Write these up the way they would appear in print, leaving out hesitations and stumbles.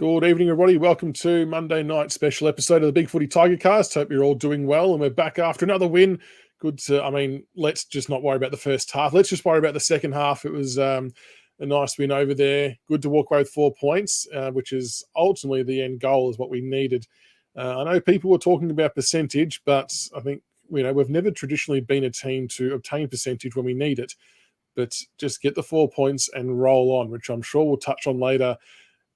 Good evening, everybody. Welcome to Monday night special episode of the BigFooty Tigercast. Hope you're all doing well, and we're back after another win. Let's just not worry about the first half. Let's just worry about the second half. It was a nice win over there. Good to walk away with 4 points, which is ultimately the end goal, is what we needed. I know people were talking about percentage, but I think we've never traditionally been a team to obtain percentage when we need it. But just get the 4 points and roll on, which I'm sure we'll touch on later,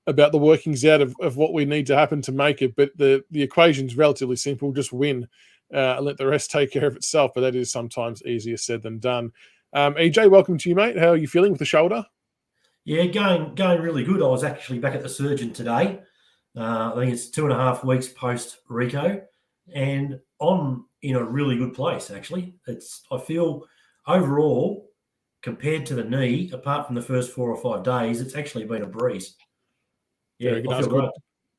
about the workings out of what we need to happen to make it. But the equation's relatively simple. Just win and let the rest take care of itself. But that is sometimes easier said than done. EJ, welcome to you, mate. How are you feeling with the shoulder? Yeah, going really good. I was actually back at the surgeon today. I think it's 2.5 weeks post Rico, and I'm in a really good place, actually. I feel overall, compared to the knee, apart from the first 4 or 5 days, it's actually been a breeze. Yeah, I feel great.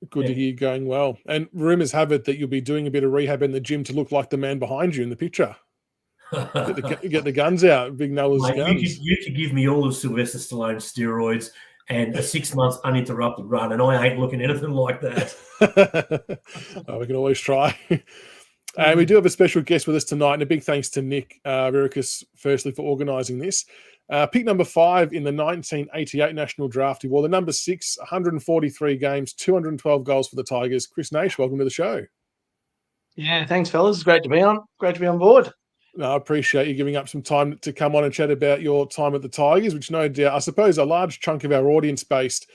Good to hear you going well. And rumours have it that you'll be doing a bit of rehab in the gym to look like the man behind you in the picture. Get the guns out, Big Noah's guns. You could give me all of Sylvester Stallone's steroids and a 6 months uninterrupted run, and I ain't looking anything like that. We can always try. And we do have a special guest with us tonight, and a big thanks to Nick Vericus, firstly, for organising this. Pick number 5 in the 1988 National Draft. He wore the number 6, 143 games, 212 goals for the Tigers. Chris Naish, welcome to the show. Yeah, thanks, fellas. It's great to be on. Great to be on board. No, I appreciate you giving up some time to come on and chat about your time at the Tigers, which no doubt, I suppose, a large chunk of our audience base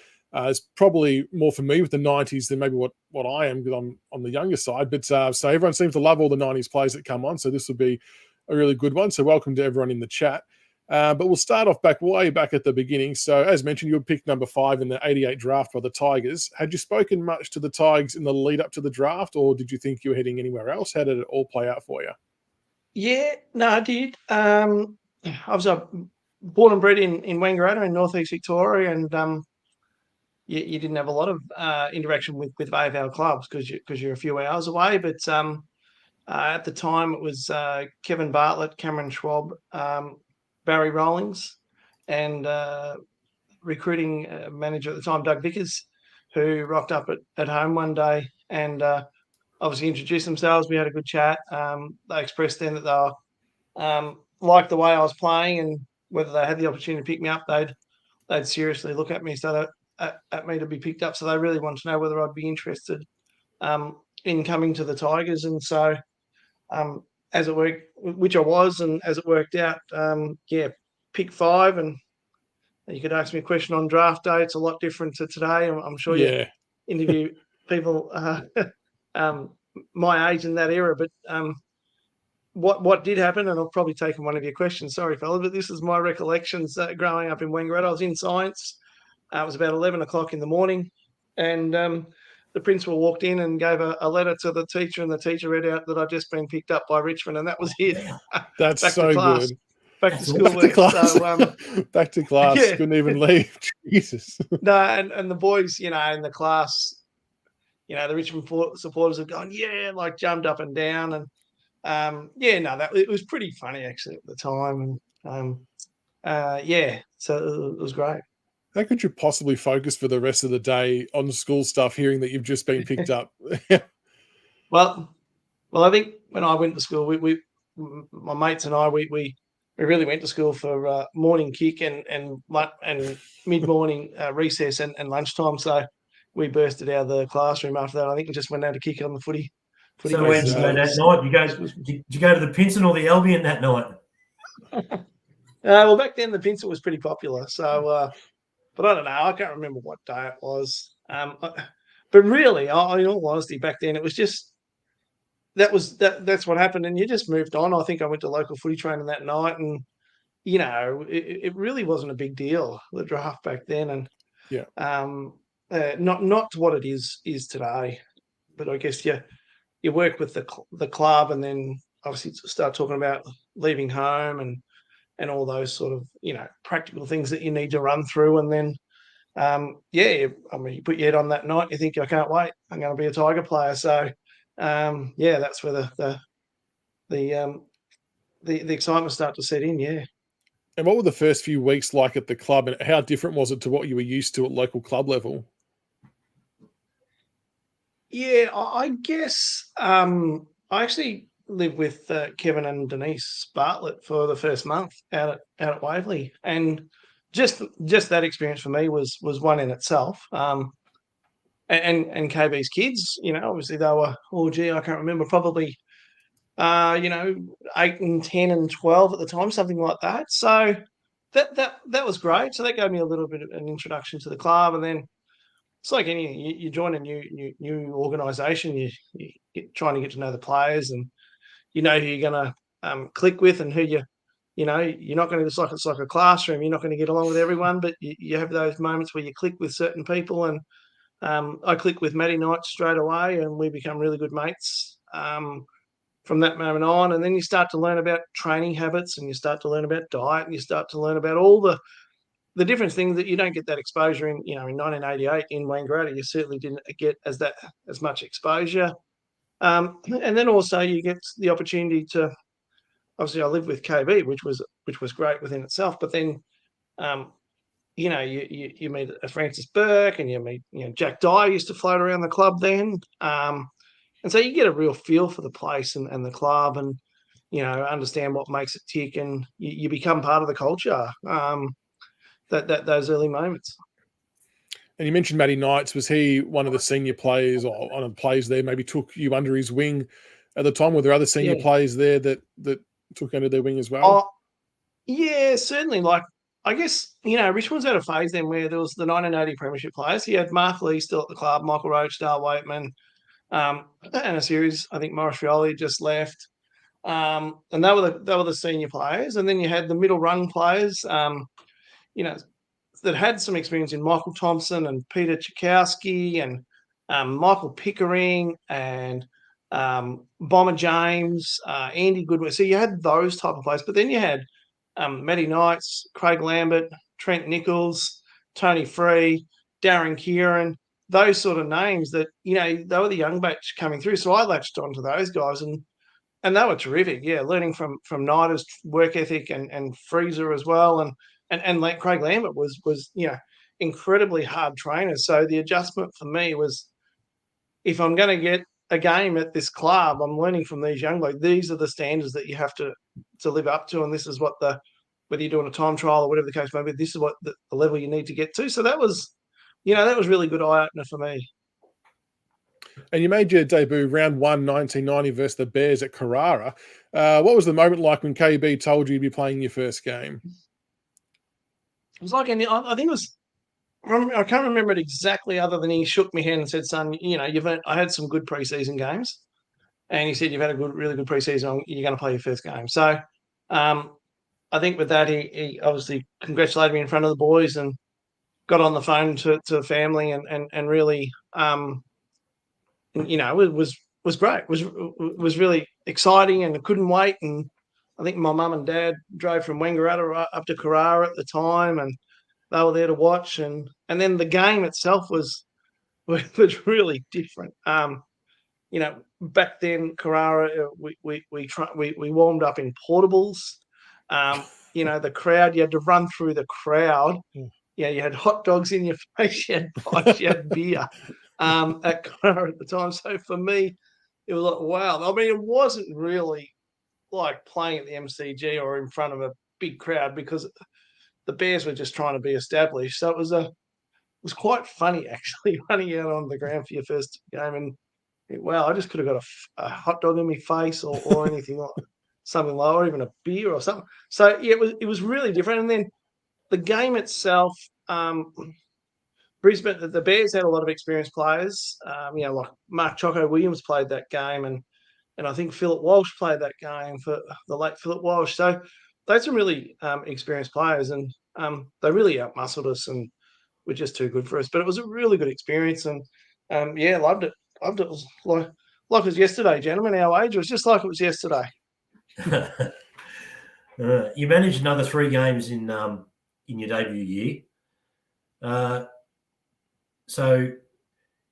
is probably more familiar with the 90s than maybe what I am, because I'm on the younger side. But so everyone seems to love all the 90s players that come on, so this will be a really good one. So welcome to everyone in the chat. But we'll start off way back at the beginning. So as mentioned, you were picked number 5 in the 88 draft by the Tigers. Had you spoken much to the Tigers in the lead up to the draft, or did you think you were heading anywhere else? How did it all play out for you? Yeah, no, I did. I was born and bred in Wangaratta in northeast Victoria, and you didn't have a lot of interaction with AFL clubs because you're a few hours away. But at the time, it was Kevin Bartlett, Cameron Schwab, Barry Rawlings, and recruiting manager at the time, Doug Vickers, who rocked up at home one day and obviously introduced themselves. We had a good chat. They expressed then that they liked the way I was playing, and whether they had the opportunity to pick me up, they'd seriously look at me at me to be picked up. So they really wanted to know whether I'd be interested in coming to the Tigers. And so as it worked, which I was, and as it worked out, pick 5. And you could ask me a question on draft day. It's a lot different to today. I'm sure you interview people my age in that era. But what did happen, and I've probably taken one of your questions, sorry, fella, but this is my recollections growing up in Wangaratta. I was in science. It was about 11 o'clock in the morning, and the principal walked in and gave a letter to the teacher, and the teacher read out that I'd just been picked up by Richmond, and that was it. That's so good. Back to school. Back to class. So, back to class. Yeah. Couldn't even leave. Jesus. No, and the boys, in the class, the Richmond supporters have gone, jumped up and down. And, it was pretty funny, actually, at the time. And, so it was great. How could you possibly focus for the rest of the day on school stuff, hearing that you've just been picked up? Well, I think when I went to school, we my mates and I, we really went to school for morning kick and mid-morning recess and lunchtime. So we bursted out of the classroom after that, I think, and just went out to kick on the footy. So where did you go that night? Did you go to the Pinson or the Albion that night? Well, back then the Pinson was pretty popular. So, but I don't know. I can't remember what day it was. But really, in all honesty, back then it was just that's what happened, and you just moved on. I think I went to local footy training that night, and it really wasn't a big deal, the draft back then, and not to what it is today. But I guess you work with the club, and then obviously start talking about leaving home and all those sort of practical things that you need to run through, and then you put your head on that night, you think, I can't wait, I'm going to be a Tiger player. So that's where the excitement started to set in. Yeah. And what were the first few weeks like at the club, and how different was it to what you were used to at local club level? Yeah, I guess I actually lived with Kevin and Denise Bartlett for the first month out at Waverley, and just that experience for me was one in itself. And KB's kids, obviously they were, I can't remember, probably 8 and 10 and 12 at the time, something like that. So that was great. So that gave me a little bit of an introduction to the club, and then it's like you join a new organisation, you're trying to get to know the players, and who you're going to click with, and who you're not going to, it's like a classroom. You're not going to get along with everyone, but you have those moments where you click with certain people, and I clicked with Matty Knight straight away, and we become really good mates from that moment on. And then you start to learn about training habits, and you start to learn about diet, and you start to learn about all the different things that you don't get that exposure in. In 1988 in Wangaratta, you certainly didn't get as much exposure. And then also you get the opportunity to, obviously I lived with KB, which was great within itself. But then, you meet a Francis Burke, and you meet, Jack Dyer used to float around the club then. And so you get a real feel for the place and the club, and, understand what makes it tick, and you become part of the culture. Those early moments. And you mentioned Matty Knights. Was he one of the senior players, or one of the players there maybe took you under his wing at the time? Were there other senior players there that took under their wing as well? Yeah, certainly. Like, I guess, Richmond's had a phase then where there was the 1980 premiership players. He had Mark Lee still at the club, Michael Roach, Dale Waitman, and a series, I think Morris Rioli just left. And they were the senior players. And then you had the middle rung players, that had some experience in Michael Thompson and Peter Chakowski and Michael Pickering and Bomber James, Andy Goodwin. So you had those type of players. But then you had Matty Knights, Craig Lambert, Trent Nichols, Tony Free, Darren Kieran, those sort of names that, they were the young batch coming through. So I latched onto those guys, and they were terrific. Yeah, learning from Knighter's work ethic and Freezer as well. And like Craig Lambert was incredibly hard trainer. So the adjustment for me was, if I'm going to get a game at this club, I'm learning from these young blokes. These are the standards that you have to live up to, and this is what whether you're doing a time trial or whatever the case may be, this is what the level you need to get to. So that was, that was really good eye opener for me. And you made your debut round 1, 1990 versus the Bears at Carrara. What was the moment like when KB told you you'd be playing your first game? It was like, I think it was, I can't remember it exactly, other than he shook my hand and said, "Son, I had some good preseason games," and he said, "You've had a really good preseason. You're going to play your first game." So, I think with that, he obviously congratulated me in front of the boys and got on the phone to family and really, it was great. It was really exciting, and I couldn't wait. And I think my mum and dad drove from Wangaratta up to Carrara at the time, and they were there to watch. And then the game itself was really different. Back then Carrara, we warmed up in portables. The crowd, you had to run through the crowd. Yeah, you had hot dogs in your face, you had pipes, you had beer at Carrara at the time. So for me, it was like, wow. I mean, it wasn't really like playing at the MCG or in front of a big crowd, because the Bears were just trying to be established. So it was quite funny, actually, running out on the ground for your first game. And wow, I just could have got a hot dog in my face or anything like something lower, even a beer or something. So yeah, it was really different. And then the game itself, Brisbane, the Bears had a lot of experienced players. Like Mark Choco Williams played that game, and I think Philip Walsh played that game, for the late Philip Walsh. So they had some really experienced players, and they really outmuscled us and were just too good for us. But it was a really good experience, and loved it. Loved it. It was like it was yesterday, gentlemen. Our age, it was just like it was yesterday. You managed another 3 games in your debut year. So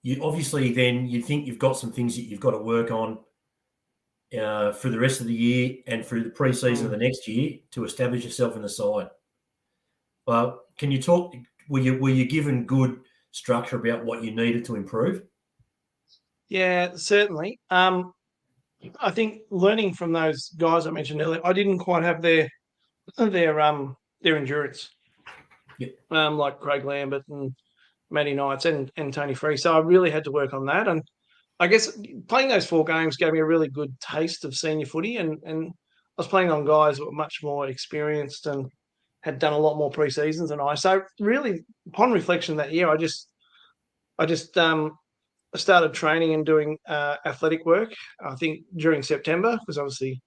you obviously then you think you've got some things that you've got to work on for the rest of the year and through the pre-season of the next year to establish yourself in the side. Well, can you talk? Were you given good structure about what you needed to improve? Yeah, certainly. I think learning from those guys I mentioned earlier, I didn't quite have their endurance. Yep. Like Craig Lambert and Matty Knights and Tony Free. So I really had to work on that. And I guess playing those 4 games gave me a really good taste of senior footy. And I was playing on guys that were much more experienced and had done a lot more pre-seasons than I. So really, upon reflection that year, I just started training and doing athletic work, I think, during September, because obviously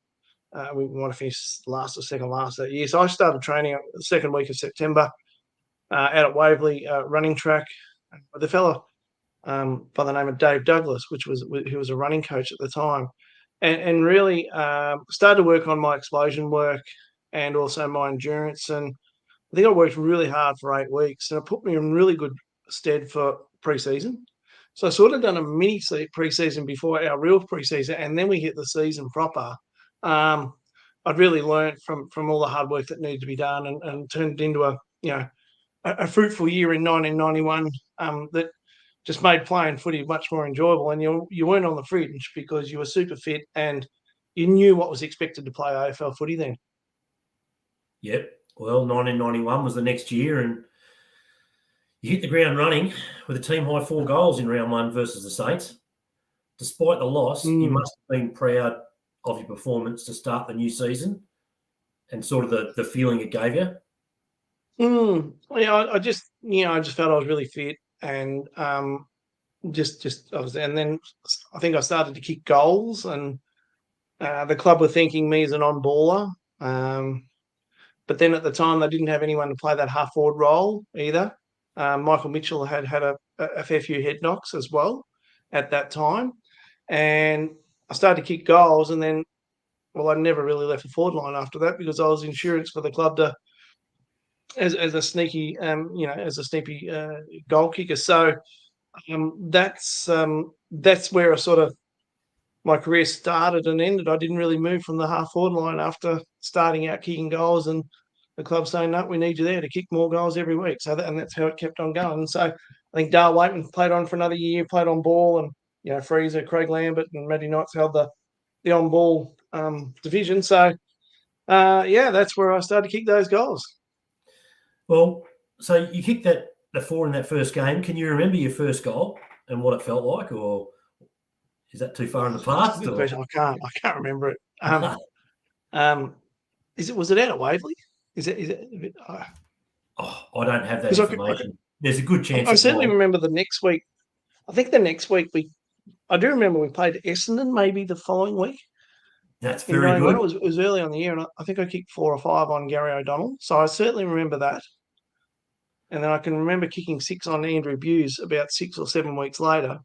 we want to finish last or second last that year. So I started training the second week of September out at Waverley running track with a fellow by the name of Dave Douglas, who was a running coach at the time, and really started to work on my explosion work and also my endurance. And I think I worked really hard for 8 weeks, and it put me in really good stead for pre-season. So I sort of done a mini pre-season before our real pre-season, and then we hit the season proper. I'd really learned from all the hard work that needed to be done, and turned it into a fruitful year in 1991 that just made playing footy much more enjoyable. And you weren't on the fringe because you were super fit and you knew what was expected to play AFL footy then. Yep. Well, 1991 was the next year, and you hit the ground running with a team high 4 goals in round 1 versus the Saints. Despite the loss, you must have been proud of your performance to start the new season and sort of the feeling it gave you. Yeah, I just felt I was really fit, and and then I think I started to kick goals, and the club were thanking me as an on-baller. But then at the time, they didn't have anyone to play that half-forward role either. Michael Mitchell had a fair few head knocks as well at that time. And I started to kick goals, and then, I never really left the forward line after that because I was insurance for the club as a sneaky, goal kicker. So that's where my career started and ended. I didn't really move from the half forward line after starting out kicking goals, and the club saying, "No, we need you there to kick more goals every week." So that's how it kept on going. So I think Dale Waitman played on for another year, played on ball, and Freezer, Craig Lambert, and Matty Knights held the on ball division. So that's where I started to kick those goals. Well, so you kicked the 4 in that first game. Can you remember your first goal and what it felt like, or is that too far in the past? Good question. I can't remember it. Was it out at Waverley? Is it? I don't have that information. There's a good chance. I certainly remember the next week. I think the next week I do remember we played Essendon maybe the following week. That's very good. It was early on the year, and I think I kicked 4 or 5 on Gary O'Donnell. So I certainly remember that. And then I can remember kicking 6 on Andrew Buse about 6 or 7 weeks later.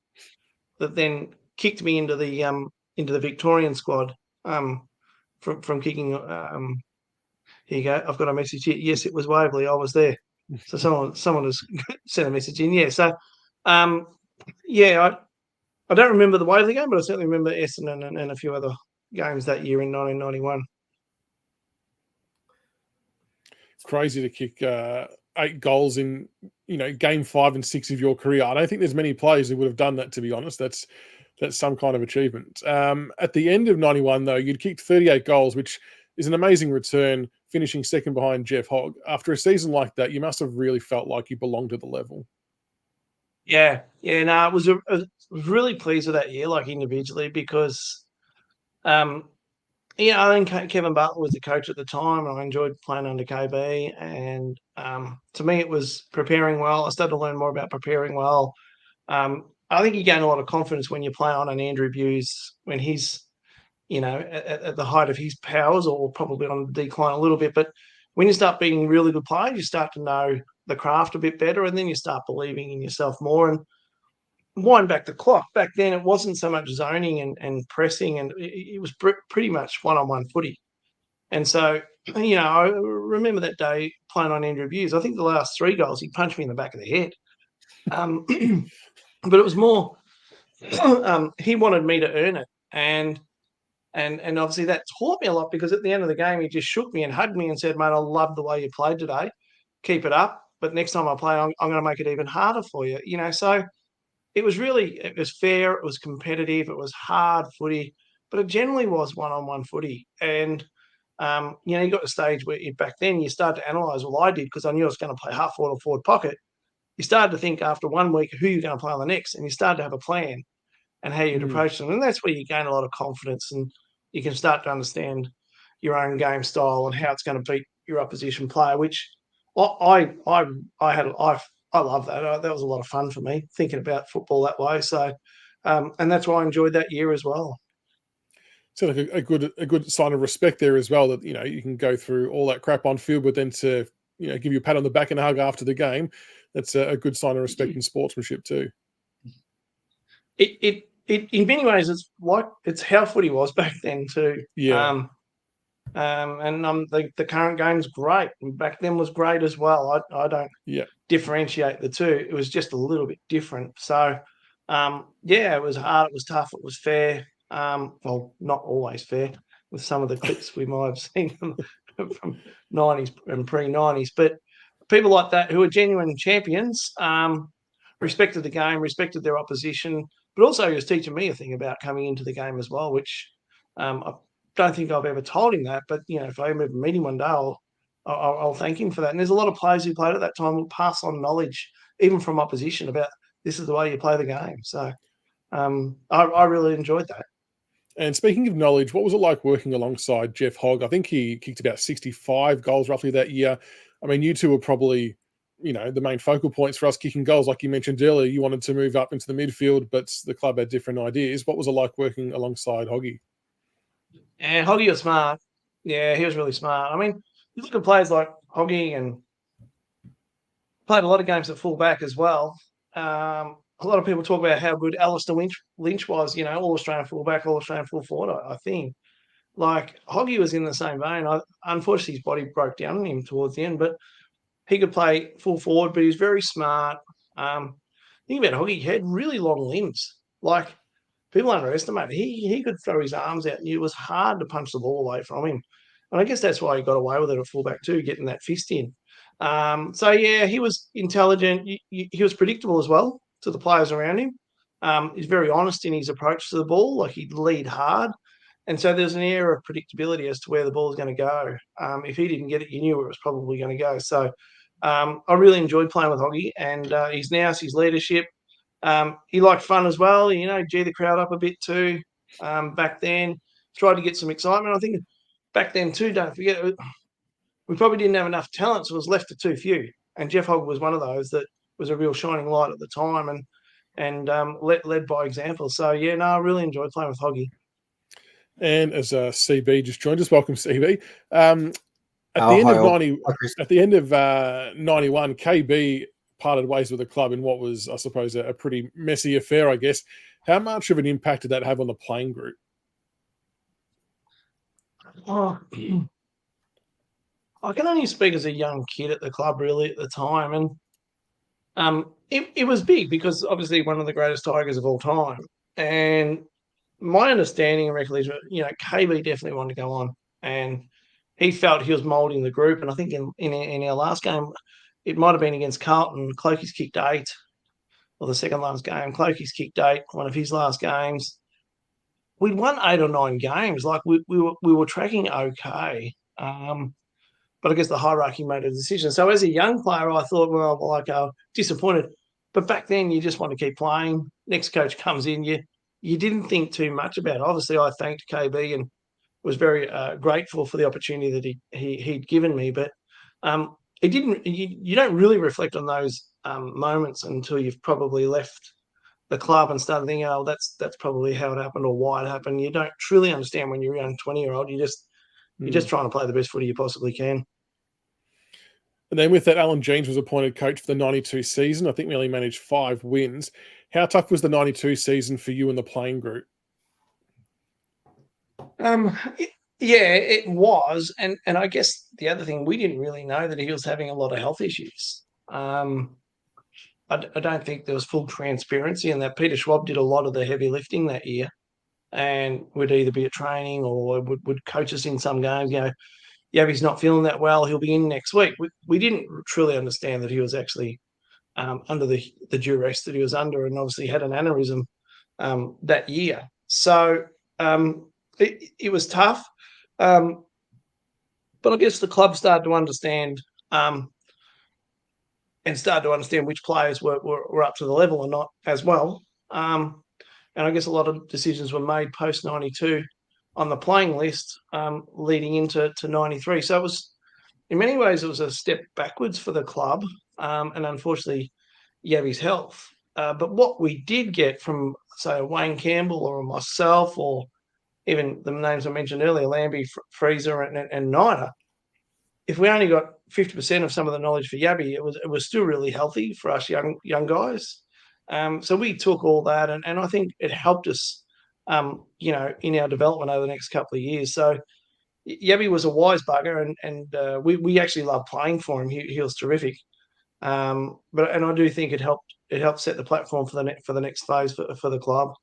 That then kicked me into the Victorian squad from kicking. Here you go. I've got a message here. Yes, it was Waverley. I was there. So someone has sent a message in. Yeah. So I don't remember the Waverley game, but I certainly remember Essendon and a few other games that year in 1991. It's crazy to kick 8 goals in game 5 and 6 of your career. I don't think there's many players who would have done that, to be honest. That's some kind of achievement. At the end of 91, though, you'd kicked 38 goals, which is an amazing return, finishing second behind Jeff Hogg. After a season like that, you must have really felt like you belonged to the level. Yeah. No, I was really pleased with that year, like individually, because I think Kevin Butler was the coach at the time, and I enjoyed playing under KB. And to me, it was preparing well. I started to learn more about preparing well. I think you gain a lot of confidence when you play on an Andrew Buse when he's, at the height of his powers, or probably on the decline a little bit. But when you start being really good players, you start to know the craft a bit better, and then you start believing in yourself more. And wind back the clock. Back then, it wasn't so much zoning and pressing, and it was pretty much one-on-one footy. And so, I remember that day playing on Andrew Buse. I think the last 3 goals, he punched me in the back of the head. But it was more, he wanted me to earn it. And obviously that taught me a lot, because at the end of the game, he just shook me and hugged me and said, "Mate, I love the way you played today. Keep it up. But next time I play, I'm going to make it even harder for you." So it was fair, it was competitive, it was hard footy, but it generally was one-on-one footy. And, you got to a stage where back then you started to analyse, well, I did, because I knew I was going to play half forward or forward pocket. You started to think after 1 week who you're going to play on the next, and you started to have a plan and how you'd approach them. And that's where you gain a lot of confidence, and you can start to understand your own game style and how it's going to beat your opposition player, which I love that. That was a lot of fun for me, thinking about football that way. So, and that's why I enjoyed that year as well. So like a good sign of respect there as well, that you can go through all that crap on field, but then to give you a pat on the back and a hug after the game, that's a good sign of respect and sportsmanship too. It in many ways it's how footy was back then too. Yeah. And the current game's great, and back then was great as well. I don't differentiate the two. It was just a little bit different. So, it was hard, it was tough, it was fair. Well, not always fair with some of the clips we might have seen from 90s and pre-90s, but people like that who are genuine champions, respected the game, respected their opposition, but also he was teaching me a thing about coming into the game as well, which I don't think I've ever told him that, but if I ever meet him one day, I'll thank him for that. And there's a lot of players who played at that time will pass on knowledge, even from opposition, about this is the way you play the game. So I really enjoyed that. And speaking of knowledge, what was it like working alongside Jeff Hogg? I think he kicked about 65 goals roughly that year. I mean, you two were probably, the main focal points for us kicking goals. Like you mentioned earlier, you wanted to move up into the midfield, but the club had different ideas. What was it like working alongside Hoggy? And Hoggy was smart. Yeah, he was really smart. I mean, you look at players like Hoggy, and played a lot of games at fullback as well. A lot of people talk about how good Alistair Lynch was, All-Australian fullback, All-Australian full forward, I think. Like, Hoggy was in the same vein. Unfortunately, his body broke down on him towards the end, but he could play full forward, but he was very smart. Think about Hoggy, he had really long limbs. Like, people underestimate it. He could throw his arms out, and it was hard to punch the ball away from him. And I guess that's why he got away with it at fullback too, getting that fist in. He was intelligent. He was predictable as well to the players around him. He's very honest in his approach to the ball. Like, he'd lead hard. And so there's an air of predictability as to where the ball is going to go. If he didn't get it, you knew where it was probably going to go. So I really enjoyed playing with Hoggy, and his nous, his leadership. He liked fun as well, G the crowd up a bit too. Back then, tried to get some excitement. I think back then too, don't forget, we probably didn't have enough talent, so it was left to too few. And Jeff Hogg was one of those that was a real shining light at the time, and led by example. So, I really enjoyed playing with Hoggy. And as CB just joined us, welcome CB. At the end of 91, KB parted ways with the club in what was, I suppose, a pretty messy affair, I guess. How much of an impact did that have on the playing group? Oh, I can only speak as a young kid at the club, really, at the time. And it was big because, obviously, one of the greatest Tigers of all time. And my understanding and recollection, KB definitely wanted to go on. And he felt he was moulding the group. And I think in our last game, it might have been against Carlton, Clokey's kicked 8, or the second last game. Clokey's kicked 8, one of his last games. We'd won 8 or 9 games. Like, we were tracking okay. But I guess the hierarchy made a decision. So as a young player, I thought, disappointed. But back then, you just want to keep playing. Next coach comes in, you didn't think too much about it. Obviously, I thanked KB and was very grateful for the opportunity that he'd given me. But it didn't. You don't really reflect on those moments until you've probably left the club and started thinking, that's probably how it happened or why it happened. You don't truly understand when you're a young 20-year-old. You're just trying to play the best footy you possibly can. And then with that, Alan Jeans was appointed coach for the 92 season. I think we only managed 5 wins. How tough was the 92 season for you and the playing group? It was. And I guess the other thing, we didn't really know that he was having a lot of health issues. I don't think there was full transparency, and that Peter Schwab did a lot of the heavy lifting that year and would either be at training or would coach us in some games. He's not feeling that well, he'll be in next week. We didn't truly understand that he was actually under the duress that he was under, and obviously had an aneurysm that year. So it was tough. But I guess the club started to understand which players were up to the level or not as well. And I guess a lot of decisions were made post 92 on the playing list leading into 93. So it was, in many ways, it was a step backwards for the club, and unfortunately, Yabby's health. But what we did get from, say, Wayne Campbell or myself, or even the names I mentioned earlier, Lambie, Freezer, and Nida, if we only got 50% of some of the knowledge for Yabby, it was still really healthy for us young guys. So we took all that, and I think it helped us, in our development over the next couple of years. So Yabby was a wise bugger, and we actually loved playing for him. He was terrific. But I do think it helped set the platform for the next phase for the club.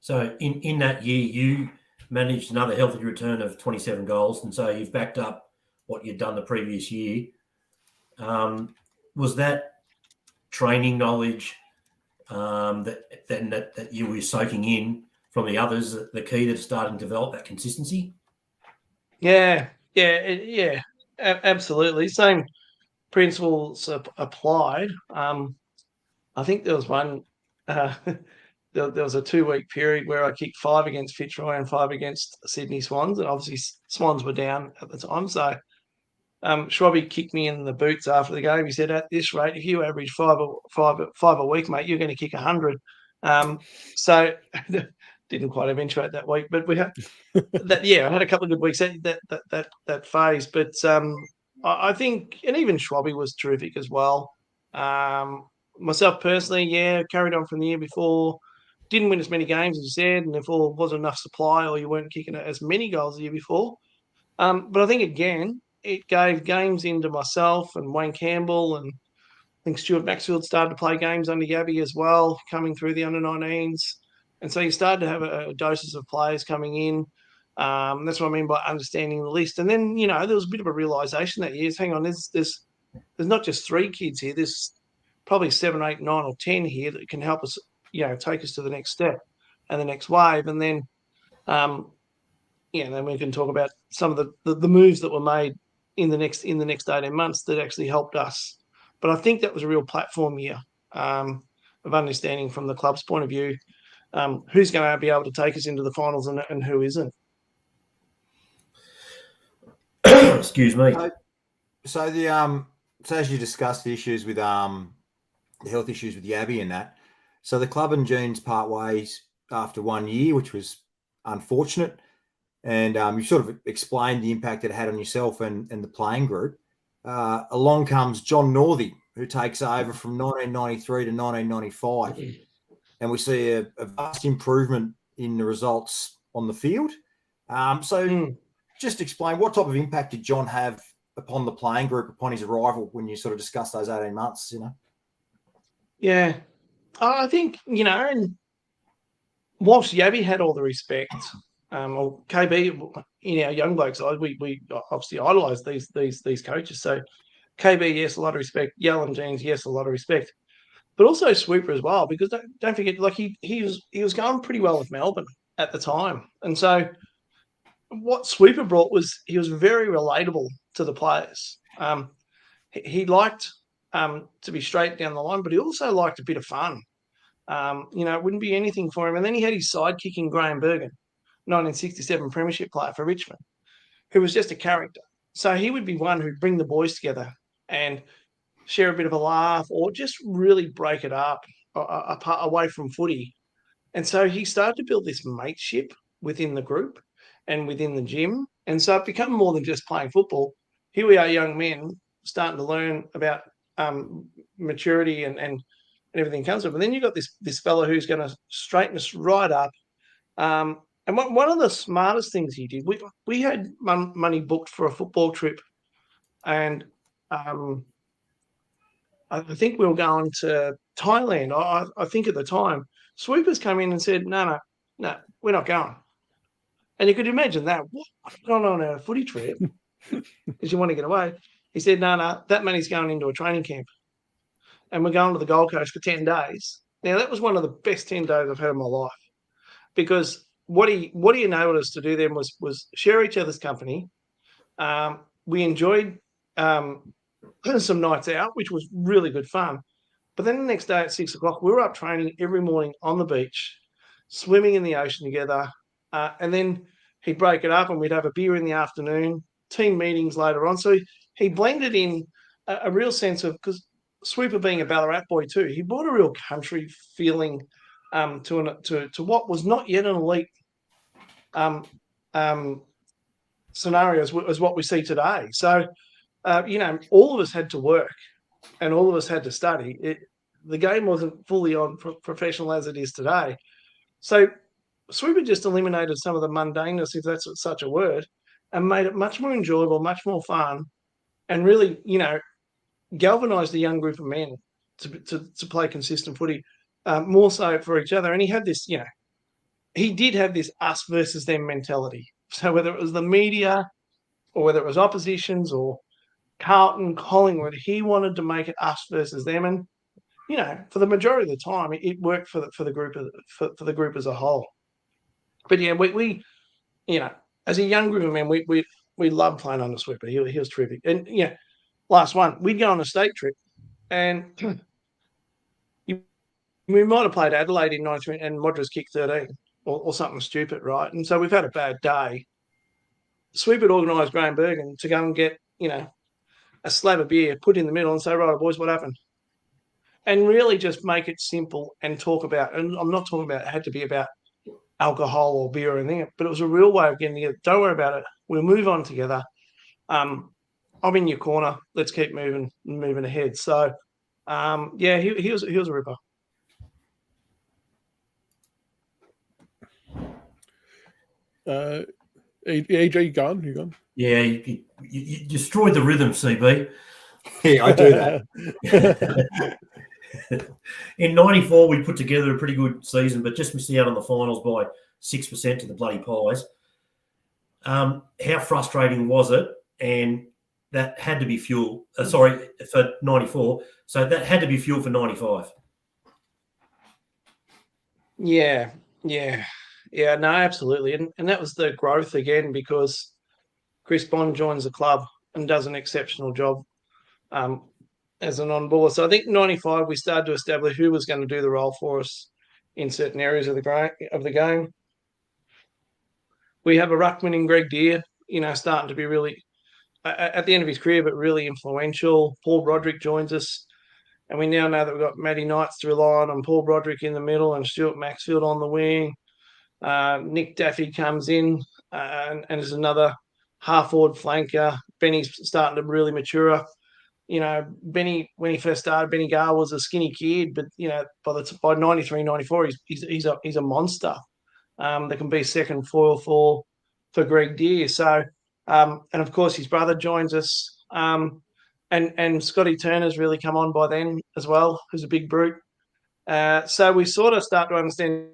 So in that year, you managed another healthy return of 27 goals, and so you've backed up what you'd done the previous year. Was that training knowledge that you were soaking in from the others the key to starting to develop that consistency? Yeah, absolutely. Same principles applied. I think there was one. There was a 2-week period where I kicked 5 against Fitzroy and 5 against Sydney Swans, and obviously Swans were down at the time. So Schwabby kicked me in the boots after the game. He said, "At this rate, if you average five a week, mate, you're going to kick 100." So didn't quite eventuate that week, but we had that. Yeah, I had a couple of good weeks that phase. But I think, and even Schwabby was terrific as well. Myself personally, carried on from the year before. Didn't win as many games as you said, and therefore wasn't enough supply, or you weren't kicking as many goals the year before. But I think, again, it gave games into myself and Wayne Campbell, and I think Stuart Maxfield started to play games under Yabby as well, coming through the under-19s. And so you started to have a doses of players coming in. That's what I mean by understanding the list. And then, there was a bit of a realisation that year. Hang on, there's not just 3 kids here. There's probably 7, 8, 9 or 10 here that can help us, take us to the next step and the next wave. And then, then we can talk about some of the moves that were made in the next 18 months that actually helped us. But I think that was a real platform year of understanding from the club's point of view who's going to be able to take us into the finals and who isn't. Excuse me. So as you discussed the issues with the health issues with Yabby and that, so the club and Jeans part ways after 1 year, which was unfortunate. And you sort of explained the impact it had on yourself and the playing group. Along comes John Northey, who takes over from 1993 to 1995. And we see a vast improvement in the results on the field. Just explain, what type of impact did John have upon the playing group, upon his arrival, when you sort of discussed those 18 months, Yeah. I think, and whilst Yabby had all the respect, or KB, in our young blokes side, we obviously idolise these coaches. So KB, yes, a lot of respect. Yell and Jeans, yes, a lot of respect. But also Sweeper as well, because don't forget, like he was going pretty well with Melbourne at the time. And so what Sweeper brought was he was very relatable to the players. He liked to be straight down the line, but he also liked a bit of fun. It wouldn't be anything for him. And then he had his sidekick in Graham Bergen, 1967 premiership player for Richmond, who was just a character. So he would be one who'd bring the boys together and share a bit of a laugh, or just really break it up away from footy. And so he started to build this mateship within the group and within the gym. And so it became more than just playing football. Here we are, young men, starting to learn about maturity and everything comes up. And then you've got this fellow who's going to straighten us right up. And one of the smartest things he did, we had money booked for a football trip, and I think we were going to Thailand. I think at the time, Sweepers came in and said, no, we're not going. And you could imagine that. What? Going on a footy trip because you want to get away. He said, no, that money's going into a training camp. And we're going to the Gold Coast for 10 days. Now, that was one of the best 10 days I've had in my life, because what he enabled us to do then was share each other's company. We enjoyed some nights out, which was really good fun. But then the next day at 6 o'clock, we were up training every morning on the beach, swimming in the ocean together. And then he'd break it up and we'd have a beer in the afternoon, team meetings later on. So he blended in a real sense of, because Sweeper being a Ballarat boy too, he brought a real country feeling to what was not yet an elite scenario as what we see today. So, all of us had to work and all of us had to study. The game wasn't fully on professional as it is today. So Sweeper just eliminated some of the mundaneness, if that's such a word, and made it much more enjoyable, much more fun, and really, galvanised the young group of men to play consistent footy, more so for each other. And he had this, he did have this us versus them mentality. So whether it was the media or whether it was oppositions or Carlton, Collingwood, he wanted to make it us versus them. And, for the majority of the time, it worked for the group as a whole. But yeah, we as a young group of men, we loved playing under Sweeper. He was terrific. And last one, we'd go on a state trip, and we might have played Adelaide in 93 and Modras kicked 13 or something stupid, right? And so we've had a bad day. Sweep had organised Graham Bergen to go and get, a slab of beer, put in the middle and say, right, boys, what happened? And really just make it simple and talk about, and I'm not talking about it had to be about alcohol or beer or anything, but it was a real way of getting together. Don't worry about it. We'll move on together. I'm in your corner. Let's keep moving ahead. So, he was a ripper. EJ, you gone? Yeah, you destroyed the rhythm, CB. Yeah, I do that. In 94, we put together a pretty good season, but just missed out on the finals by 6% to the bloody Pies. How frustrating was it? And that had to be fuel. For 94. So that had to be fuel for 95. Yeah, no, absolutely. And that was the growth again, because Chris Bond joins the club and does an exceptional job as an on-baller. So I think 95, we started to establish who was going to do the role for us in certain areas of the game. We have a ruckman in Greg Deere, starting to be really, at the end of his career, but really influential. Paul Broderick joins us. And we now know that we've got Matty Knights to rely on, and Paul Broderick in the middle, and Stuart Maxfield on the wing. Nick Daffy comes in and is another half-forward flanker. Benny's starting to really mature. Benny, when he first started, Benny Gale was a skinny kid, but by 93, 94, he's a monster that can be second foil for Greg Deere. So, and of course his brother joins us, and Scotty Turner's really come on by then as well, who's a big brute. So we sort of start to understand.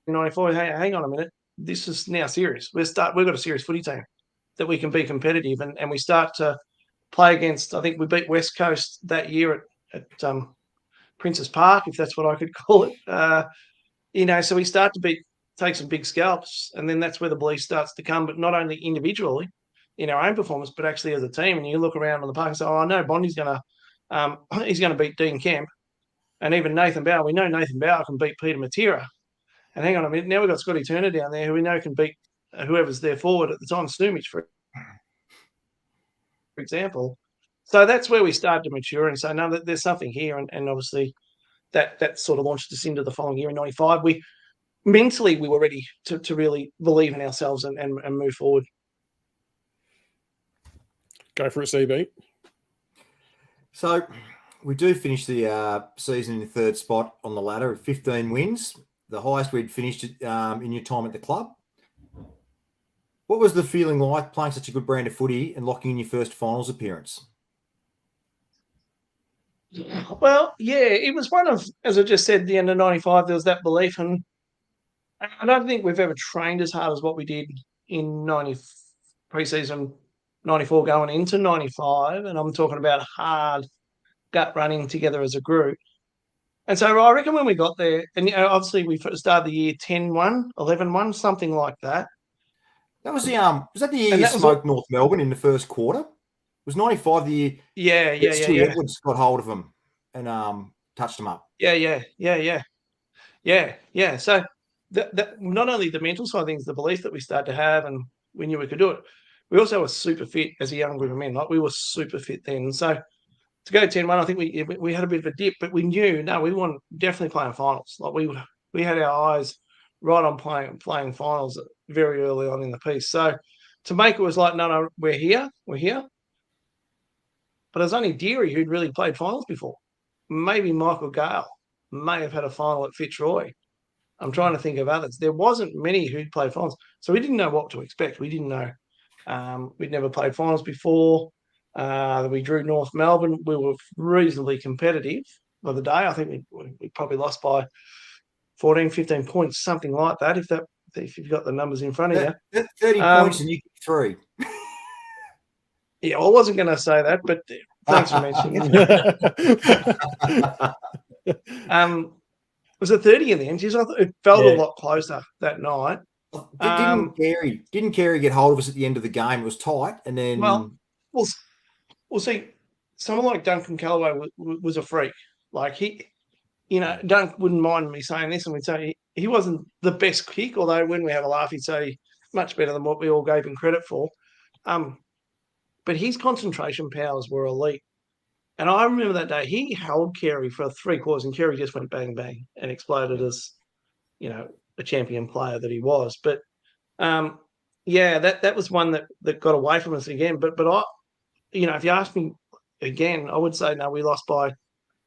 94. Hey, hang on a minute. This is now serious. We've got a serious footy team that we can be competitive, and we start to play against. I think we beat West Coast that year at Princes Park, if that's what I could call it. So we start to take some big scalps, and then that's where the belief starts to come. But not only individually in our own performance, but actually as a team. And you look around on the park and say, "Oh, I know Bondi's he's going to beat Dean Kemp, and even Nathan Bauer. We know Nathan Bauer can beat Peter Matera." And hang on a minute, now we've got Scotty Turner down there, who we know can beat whoever's there forward at the time, Snoomich, for example. So that's where we started to mature and say, no, there's something here. And obviously that sort of launched us into the following year in 95. We were ready to really believe in ourselves and move forward. Go for it, CB. So we do finish the season in the third spot on the ladder with 15 wins. The highest we'd finished in your time at the club. What was the feeling like playing such a good brand of footy and locking in your first finals appearance? Well, yeah, it was one of, as I just said, the end of 95, there was that belief. And I don't think we've ever trained as hard as what we did in 90 pre-season 94 going into 95, and I'm talking about hard gut running together as a group. And so I reckon when we got there, and obviously we started the year 10-1, 11-1, something like that. That was was that the year you smoked North Melbourne in the first quarter? Was 95 the year? Yeah. Edwards got hold of them and touched them up. Yeah. So that not only the mental side of things, the belief that we started to have, and we knew we could do it. We also were super fit as a young group of men. Like, we were super fit then. So to go 10-1, I think we had a bit of a dip, but we knew, no, we want definitely playing finals. Like, we had our eyes right on playing finals very early on in the piece. So to make it was like, no, we're here. But it was only Deary who'd really played finals before. Maybe Michael Gale may have had a final at Fitzroy. I'm trying to think of others. There wasn't many who'd played finals. So we didn't know what to expect. We didn't know. We'd never played finals before. We drew North Melbourne. We were reasonably competitive by the day. I think we probably lost by 14, 15 points, something like that, if you've got the numbers in front of you. 30 points and you get 3. Yeah, I wasn't going to say that, but thanks for mentioning it. Was it 30 in the end? It felt a lot closer that night. Didn't Carey get hold of us at the end of the game? It was tight, and then we'll see. Someone like Duncan Callaway was a freak. Like, Dunk wouldn't mind me saying this, and we'd say he wasn't the best kick, although when we have a laugh, he'd say much better than what we all gave him credit for. But his concentration powers were elite. And I remember that day, he held Carey for 3 quarters, and Carey just went bang, bang, and exploded as, a champion player that he was. But, that was one that got away from us again. But I, if you ask me again, I would say, no, we lost by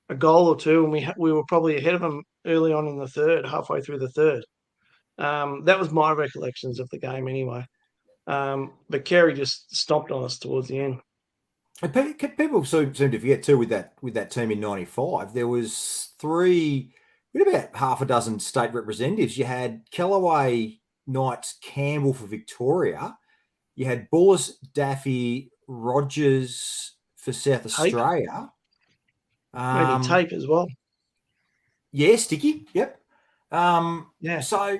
a goal or two, and we were probably ahead of them early on in the third, halfway through the third. That was my recollections of the game anyway. But Carey just stomped on us towards the end. People seem to forget too with that team in 95. There was we had about half a dozen state representatives. You had Kellaway, Knights, Campbell for Victoria. You had Bullis, Daffy, Rogers for South Australia. Maybe Tape as well. Yeah, Sticky. Yep. Yeah. So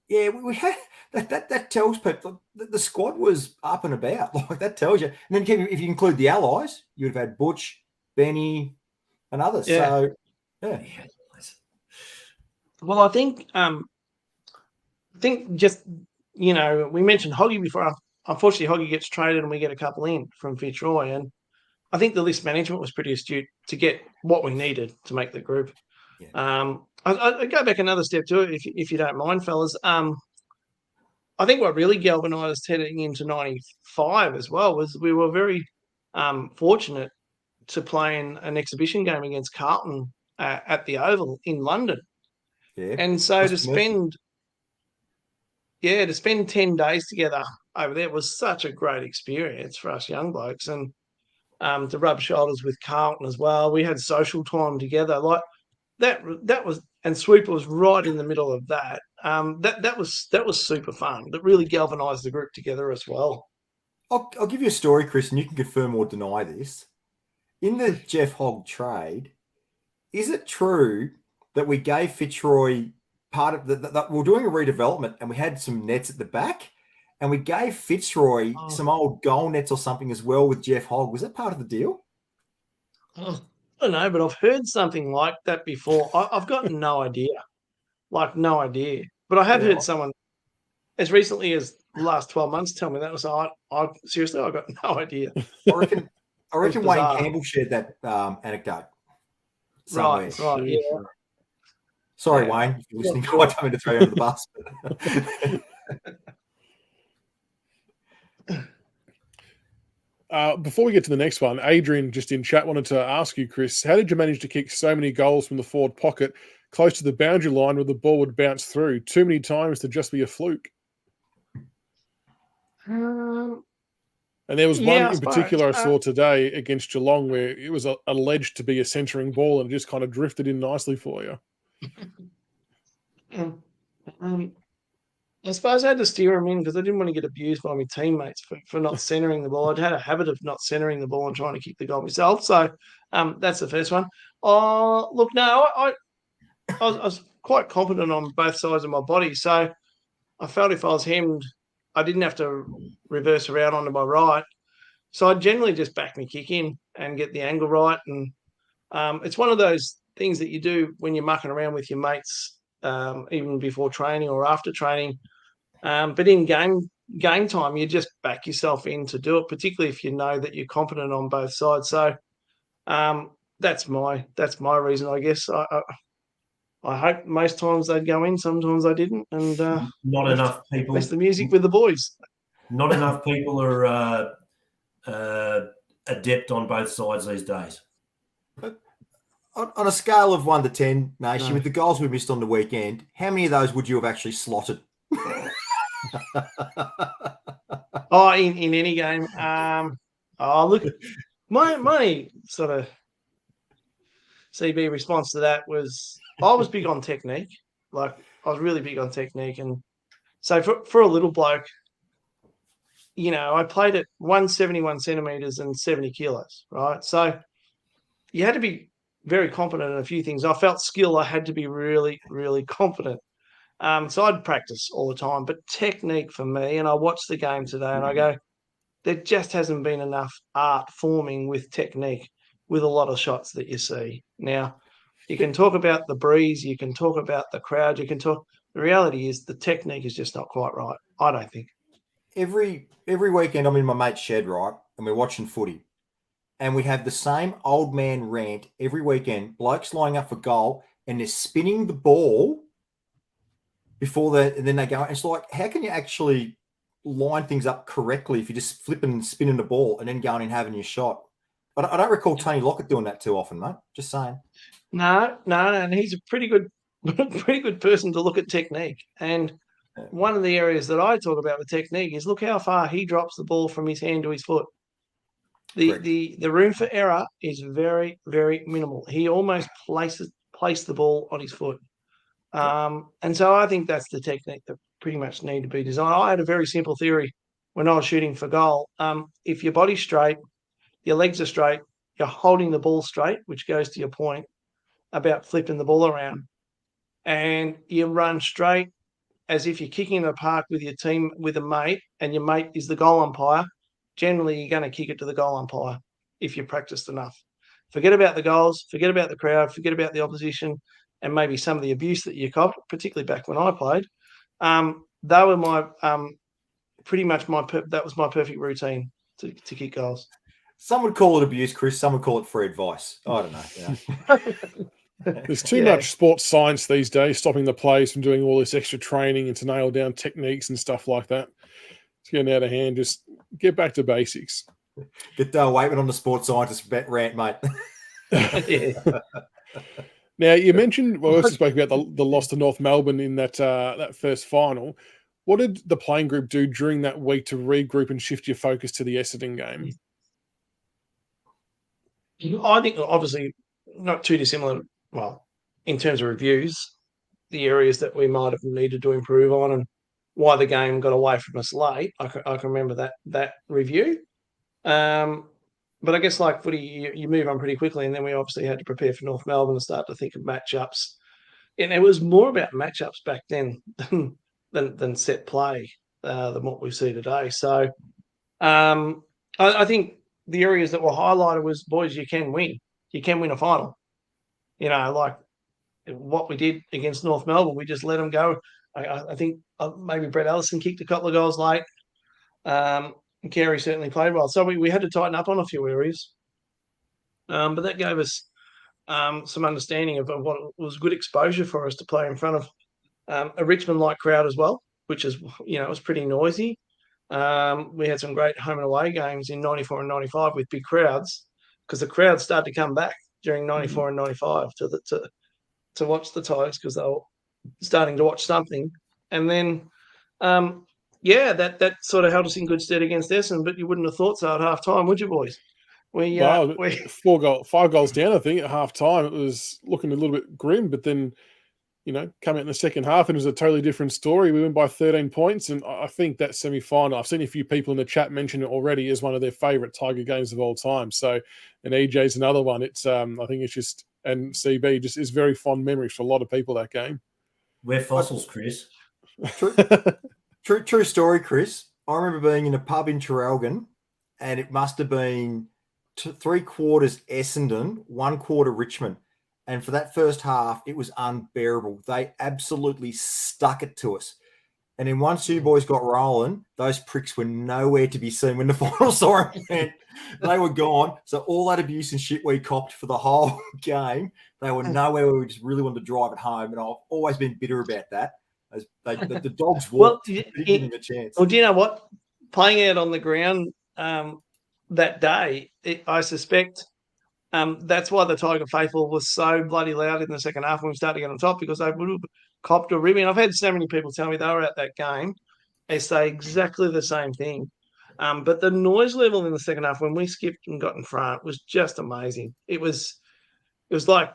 yeah, we had that tells people the squad was up and about. Like, that tells you. And then if you include the allies, you would have had Butch, Benny, and others. Yeah. So yeah. Well, I think just, we mentioned Hoggy before. Unfortunately, Hoggy gets traded and we get a couple in from Fitzroy. And I think the list management was pretty astute to get what we needed to make the group. Yeah. I go back another step to it, if you don't mind, fellas. I think what really galvanised heading into 95 as well was we were very fortunate to play in an exhibition game against Carlton at the Oval in London. Yeah. And so to spend 10 days together over there was such a great experience for us young blokes, and to rub shoulders with Carlton as well. We had social time together. Like, that was, and Sweeper was right in the middle of that. That was super fun. That really galvanised the group together as well. I'll give you a story, Chris, and you can confirm or deny this. In the Jeff Hogg trade, is it true that we gave Fitzroy part of that we're doing a redevelopment and we had some nets at the back, and we gave Fitzroy some old goal nets or something as well with Jeff Hogg? Was that part of the deal? I don't know, but I've heard something like that before. I've got no idea. Like, no idea. But I have heard someone as recently as the last 12 months tell me that. Was seriously, I got no idea. I reckon Wayne Campbell shared that anecdote somewhere. Right, yeah. Sorry, Wayne, if you're listening. I don't mean to throw you under the bus. Before we get to the next one, Adrian, just in chat, wanted to ask you, Chris, how did you manage to kick so many goals from the forward pocket close to the boundary line where the ball would bounce through? Too many times to just be a fluke. And there was one in particular I saw today against Geelong where it was alleged to be a centering ball and it just kind of drifted in nicely for you. I suppose I had to steer him in because I didn't want to get abused by my teammates for not centering the ball. I'd had a habit of not centering the ball and trying to kick the goal myself. So that's the first one. Look, no, I was quite confident on both sides of my body. So I felt if I was hemmed, I didn't have to reverse around onto my right. So I'd generally just back my kick in and get the angle right. And it's one of those things that you do when you're mucking around with your mates, even before training or after training. But in game time, you just back yourself in to do it, particularly if you know that you're confident on both sides. So that's my reason, I guess. I hope most times they'd go in, sometimes I didn't, and not enough people. Play the music with the boys. Not enough people are adept on both sides these days. On a scale of 1 to 10, Naish, with the goals we missed on the weekend, how many of those would you have actually slotted? In any game. Look, my sort of CB response to that was I was big on technique. Like I was really big on technique, and so for a little bloke, I played at 171 centimeters and 70 kilos, right? So you had to be very confident in a few things. I felt skill. I had to be really, really confident. So I'd practice all the time, but technique for me, and I watched the game today and I go, there just hasn't been enough art forming with technique with a lot of shots that you see. Now, you can talk about the breeze, you can talk about the crowd, the reality is the technique is just not quite right, I don't think. Every weekend I'm in my mate's shed, right, and we're watching footy, and we have the same old man rant every weekend, blokes lining up for goal, and they're spinning the ball and then they go. It's like, how can you actually line things up correctly if you're just flipping and spinning the ball and then going and having your shot? I don't recall Tony Lockett doing that too often, mate. Just saying. No, and he's a pretty good person to look at technique. And one of the areas that I talk about with technique is look how far he drops the ball from his hand to his foot. The room for error is very, very minimal. He almost placed the ball on his foot. And so I think that's the technique that pretty much need to be designed. I had a very simple theory when I was shooting for goal. If your body's straight, your legs are straight, you're holding the ball straight, which goes to your point about flipping the ball around, and you run straight as if you're kicking in the park with your team, with a mate, and your mate is the goal umpire. Generally, you're going to kick it to the goal umpire if you practiced enough. Forget about the goals, forget about the crowd, forget about the opposition, and maybe some of the abuse that you copped, particularly back when I played. They were my that was my perfect routine to kick goals. Some would call it abuse, Chris. Some would call it free advice. I don't know. There's too much sports science these days, stopping the players from doing all this extra training and to nail down techniques and stuff like that. It's getting out of hand. Just get back to basics. Get Dale Waitman on the sports scientist rant, mate. Now, you mentioned, we also spoke about the loss to North Melbourne in that first final. What did the playing group do during that week to regroup and shift your focus to the Essendon game? I think obviously not too dissimilar. Well, in terms of reviews, the areas that we might have needed to improve on and why the game got away from us late. I can remember that review. But I guess like footy, you move on pretty quickly, and then we obviously had to prepare for North Melbourne and start to think of matchups. And it was more about matchups back then than set play than what we see today. So I think the areas that were highlighted was, boys, you can win. You can win a final. Like what we did against North Melbourne, we just let them go. I think maybe Brett Ellison kicked a couple of goals late. Carey certainly played well. So we had to tighten up on a few areas. But that gave us some understanding of what was good exposure for us to play in front of a Richmond-like crowd as well, which is, it was pretty noisy. We had some great home and away games in 94 and 95 with big crowds, because the crowds started to come back during 94 and 95 to watch the Tigers, because they were starting to watch something. And then, that sort of held us in good stead against Essendon, but you wouldn't have thought so at half time, would you, boys? 5 goals down, I think, at half time. It was looking a little bit grim, but then come out in the second half and it was a totally different story. We win by 13 points, and I think that semi-final, I've seen a few people in the chat mention it already as one of their favourite Tiger games of all time. So, and EJ's another one. It's I think it's just, and CB just is very fond memories for a lot of people, that game. We're fossils, Chris. True story, Chris. I remember being in a pub in Traralgon, and it must have been 3/4 Essendon, 1/4 Richmond. And for that first half, it was unbearable. They absolutely stuck it to us. And then once you boys got rolling, those pricks were nowhere to be seen when the final siren went. They were gone. So all that abuse and shit we copped for the whole game, they were nowhere where we just really wanted to drive it home. And I've always been bitter about that. As the dogs walked, didn't give them a chance. Well, do you know what? Playing out on the ground that day, I suspect that's why the Tiger faithful was so bloody loud in the second half when we started to get on top, because they would have copped a ribbon. I've had so many people tell me they were at that game. They say exactly the same thing. But the noise level in the second half when we skipped and got in front was just amazing. It was like,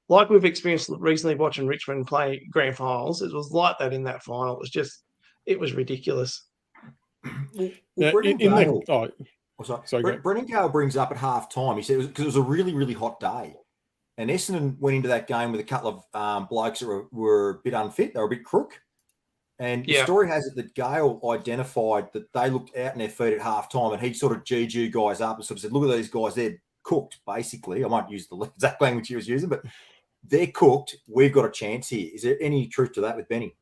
like we've experienced recently watching Richmond play grand finals. It was like that in that final. It was ridiculous. Brendan Gale brings up at half time. He said because it was a really, really hot day. And Essendon went into that game with a couple of blokes that were a bit unfit. They were a bit crook. And the story has it that Gale identified that they looked out in their feet at half time, and he sort of GG guys up and sort of said, look at these guys, they're cooked, basically. I won't use the exact language he was using, but they're cooked. We've got a chance here. Is there any truth to that with Benny?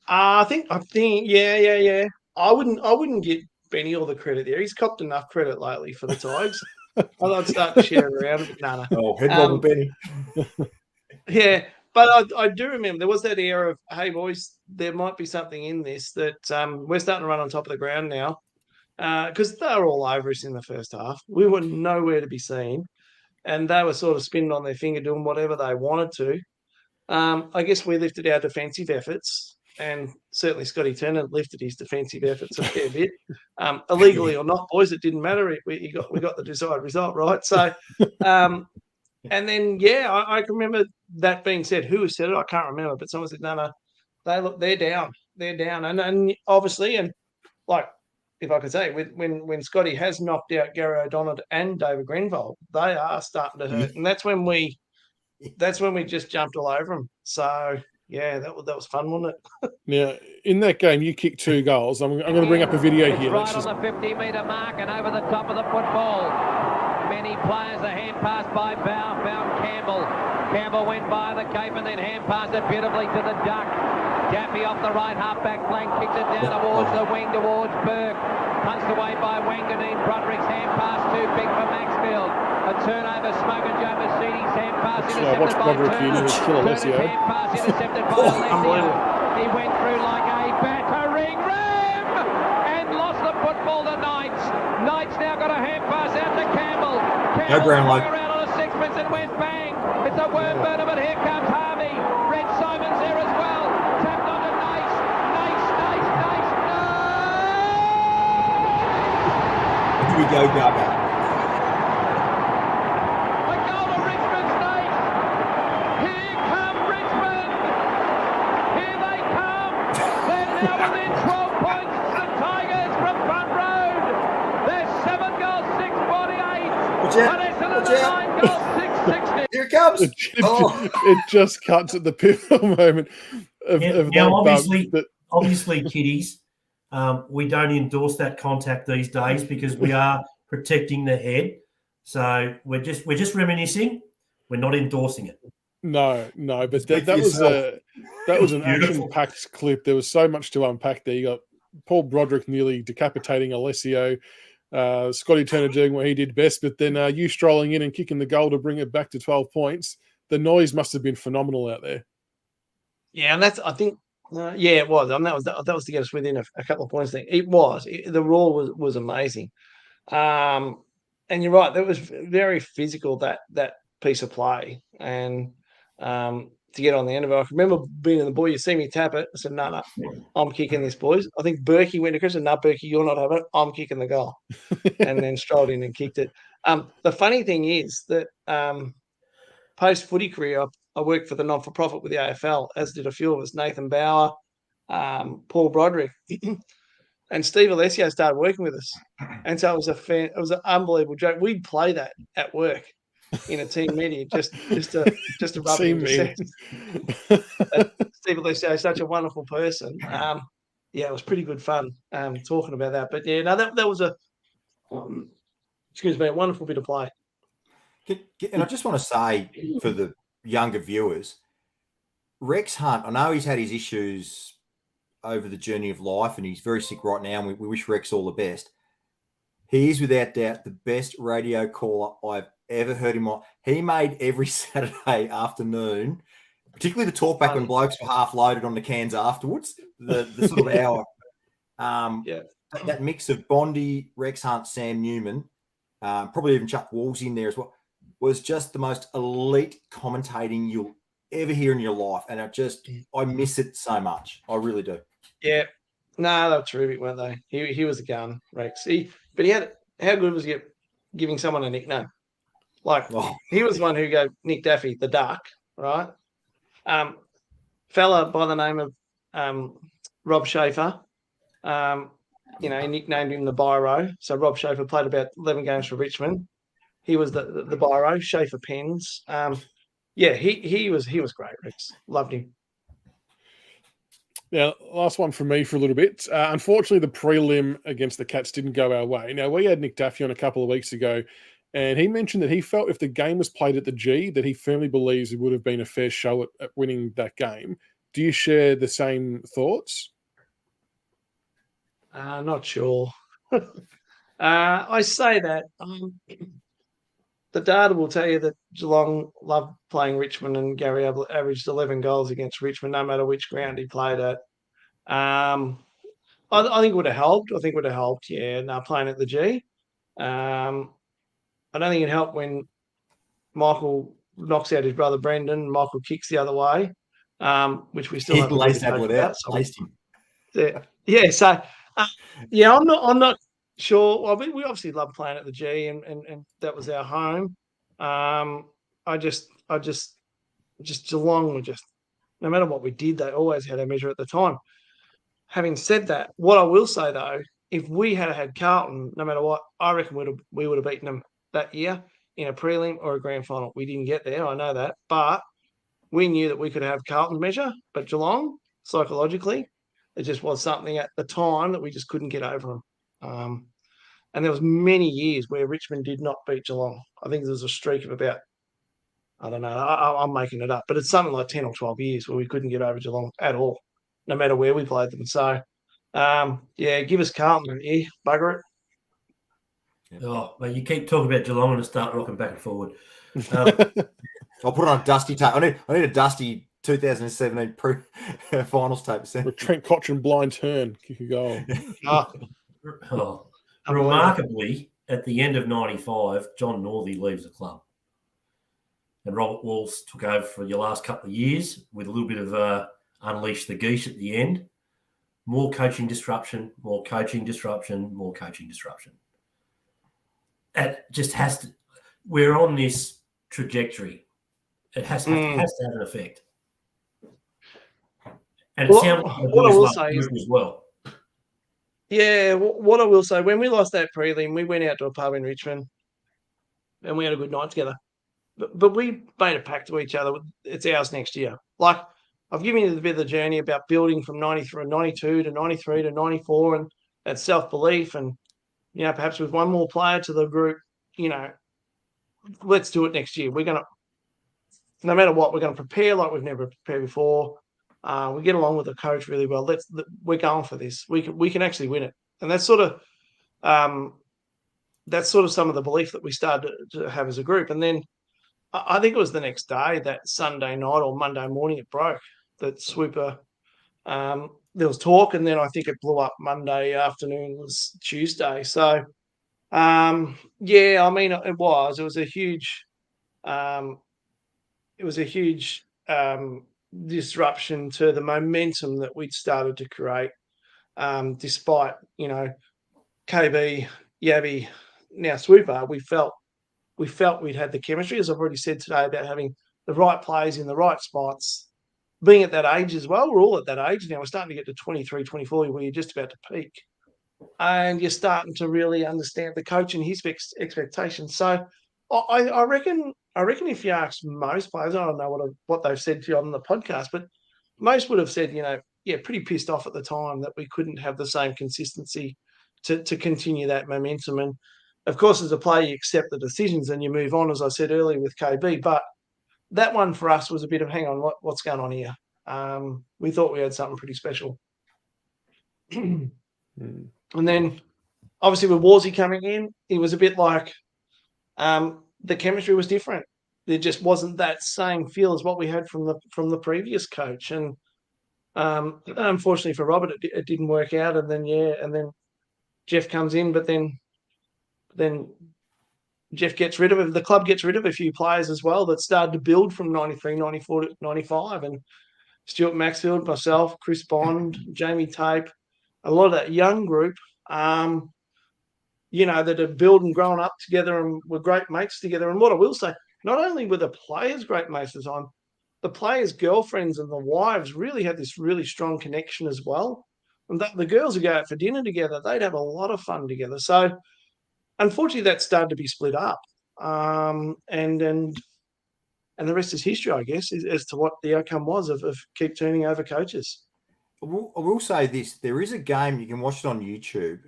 I think, yeah. I wouldn't give Benny all the credit there. He's copped enough credit lately for the Tigers. I'd start to share around. No. Oh, head wobble Benny. Yeah, but I do remember there was that era of, hey, boys, there might be something in this that we're starting to run on top of the ground now, because they were all over us in the first half. We were nowhere to be seen, and they were sort of spinning on their finger doing whatever they wanted to. I guess we lifted our defensive efforts, and certainly Scotty Turner lifted his defensive efforts a fair bit. Illegally or not, boys, it didn't matter. We got the desired result, right? So, and then, I can remember that being said. Who said it? I can't remember, but someone said, no, they're down. They're down. And obviously, and like, if I could say, when Scotty has knocked out Gary O'Donnell and David Grenville, they are starting to hurt. And that's when we just jumped all over them. So, yeah, that was fun, wasn't it? Now, in that game, you kicked 2 goals. I'm going to bring up a video here. Right on the 50-metre mark and over the top of the football. Many players, a hand pass by Bow, found Campbell. Campbell went by the cape and then hand passed it beautifully to the duck. Daffy off the right half-back flank, kicks it down towards the wing, towards Burke. Punched away by Wanganeen. Broderick's hand pass too big for Maxfield. A turnover, Smoker Joe Mercedes hand pass intercepted by Turner. Turner's hand pass intercepted by Alessio. He went through like a battering ram and lost the football to Knights. Knights now got a hand pass out to Campbell. Campbell swung around on a sixpence and went bang. It's a worm burner, but here comes Harvey. Red Simon's there as well. Tapped onto Naish. Naish. No! Here we go, Gabba. Now within 12 points, the Tigers from Front Road. They're 7 goals, 648. But Essendon 9 goals, 660. Here it comes. It just cuts at the pivotal moment of now, that obviously, kiddies, we don't endorse that contact these days because we are protecting the head. So we're just reminiscing. We're not endorsing it. No, but that was an action-packed clip. There was so much to unpack there. You got Paul Broderick nearly decapitating Alessio, Scotty Turner doing what he did best, but then you strolling in and kicking the goal to bring it back to 12 points. The noise must have been phenomenal out there. Yeah, and that's, I think, it was. I mean, that was to get us within a couple of points. It was. The roar was amazing. And you're right. That was very physical, that piece of play. And to get on the end of it, I remember being in the ball. You see me tap it. I said, no, I'm kicking this, boys. I think Berkey went to Chris and no, Berkey, you're not having it. I'm kicking the goal. And then strolled in and kicked it. The funny thing is that post-footy career, I worked for the not-for-profit with the AFL, as did a few of us, Nathan Bauer, Paul Broderick, and Steve Alessio started working with us. And so it was an unbelievable joke. We'd play that at work in a team meeting just to rub it Team into meetings. sense. Steve Alessio is such a wonderful person. Yeah, it was pretty good fun talking about that. But yeah, no, that was a wonderful bit of play. And I just want to say for the younger viewers, Rex Hunt, I know he's had his issues over the journey of life and he's very sick right now, and we wish Rex all the best. He is without doubt the best radio caller I've ever heard him on. He made every Saturday afternoon, particularly the talk back when blokes were half loaded on the cans afterwards, the sort of hour. That mix of Bondi, Rex Hunt, Sam Newman, probably even Chuck Walls in there as well, was just the most elite commentating you'll ever hear in your life. And I miss it so much. I really do. Yeah. No, they were terrific, weren't they? He was a gun, Rex. But he had, how good was he at giving someone a nickname? Like, he was the one who gave Nick Daffy the Duck, right? Fella by the name of Rob Schaefer, he nicknamed him the Biro. So Rob Schaefer played about 11 games for Richmond. He was the Biro, Schaefer Pens. He was great, Rex. Loved him. Now, last one from me for a little bit. Unfortunately, the prelim against the Cats didn't go our way. Now, we had Nick Daffy on a couple of weeks ago, and he mentioned that he felt if the game was played at the G, that he firmly believes it would have been a fair show at winning that game. Do you share the same thoughts? Not sure. I say that. The data will tell you that Geelong loved playing Richmond, and Gary averaged 11 goals against Richmond, no matter which ground he played at. I think it would have helped. Playing at the G. I don't think it helped when Michael knocks out his brother Brendan, Michael kicks the other way, which we still have to it out. I'm not sure. Well, we obviously love playing at the G, and that was our home. Geelong were just, no matter what we did, they always had a measure at the time. Having said that, what I will say though, if we had Carlton, no matter what, I reckon we would have beaten them that year in a prelim or a grand final. We didn't get there, I know that, but we knew that we could have Carlton's measure. But Geelong, psychologically, it just was something at the time that we just couldn't get over them. And there was many years where Richmond did not beat Geelong. I think there was a streak of about, I don't know, I'm making it up, but it's something like 10 or 12 years where we couldn't get over Geelong at all, no matter where we played them. So, give us Carlton. Yeah, bugger it. Oh, mate, you keep talking about Geelong and start rocking back and forward. I'll put on a dusty tape. I need a dusty 2017 finals tape. With Trent Cotchin blind turn, kick a goal. Remarkably, at the end of 95, John Northey leaves the club. And Robert Walls took over for your last couple of years with a little bit of unleash the geese at the end. More coaching disruption, more coaching disruption, more coaching disruption. It just has to. We're on this trajectory. It has to have an effect. And it sounds like what I will say is as well. Yeah, what I will say, when we lost that prelim, we went out to a pub in Richmond and we had a good night together. But we made a pact to each other. It's ours next year. Like, I've given you a bit of the journey about building from 92 to 93 to 94 and that self-belief and, perhaps with one more player to the group, let's do it next year. We're going to, no matter what, we're going to prepare like we've never prepared before. We get along with the coach really well. We're going for this. We can actually win it. And that's sort of some of the belief that we started to have as a group. And then I think it was the next day, that Sunday night or Monday morning, it broke. That Swooper, there was talk, and then I think it blew up Monday afternoon, was Tuesday. So, it was a huge disruption to the momentum that we'd started to create, despite, KB, Yabby, now Swooper, we felt we'd had the chemistry, as I've already said today, about having the right players in the right spots. Being at that age as well, we're all at that age now. We're starting to get to 23, 24, where you're just about to peak. And you're starting to really understand the coach and his expectations. So I reckon if you ask most players, I don't know what they've said to you on the podcast, but most would have said, pretty pissed off at the time that we couldn't have the same consistency to continue that momentum. And of course, as a player, you accept the decisions and you move on, as I said earlier with KB. But that one for us was a bit of, hang on, what's going on here? We thought we had something pretty special. And then, obviously, with Warsy coming in, it was a bit like the chemistry was different. There just wasn't that same feel as what we had from the previous coach. And unfortunately for Robert, it didn't work out. And then Jeff comes in, but then Jeff gets rid of it. The club gets rid of a few players as well that started to build from 93, 94 to 95. And Stuart Maxfield, myself, Chris Bond, Jamie Tape, a lot of that young group, that had built and grown up together and were great mates together. And what I will say, not only were the players great mates at the time, the players' girlfriends and the wives really had this really strong connection as well. And the girls would go out for dinner together. They'd have a lot of fun together. So, unfortunately, that started to be split up. And the rest is history, I guess, as to what the outcome was of keep turning over coaches. I will say this. There is a game, you can watch it on YouTube.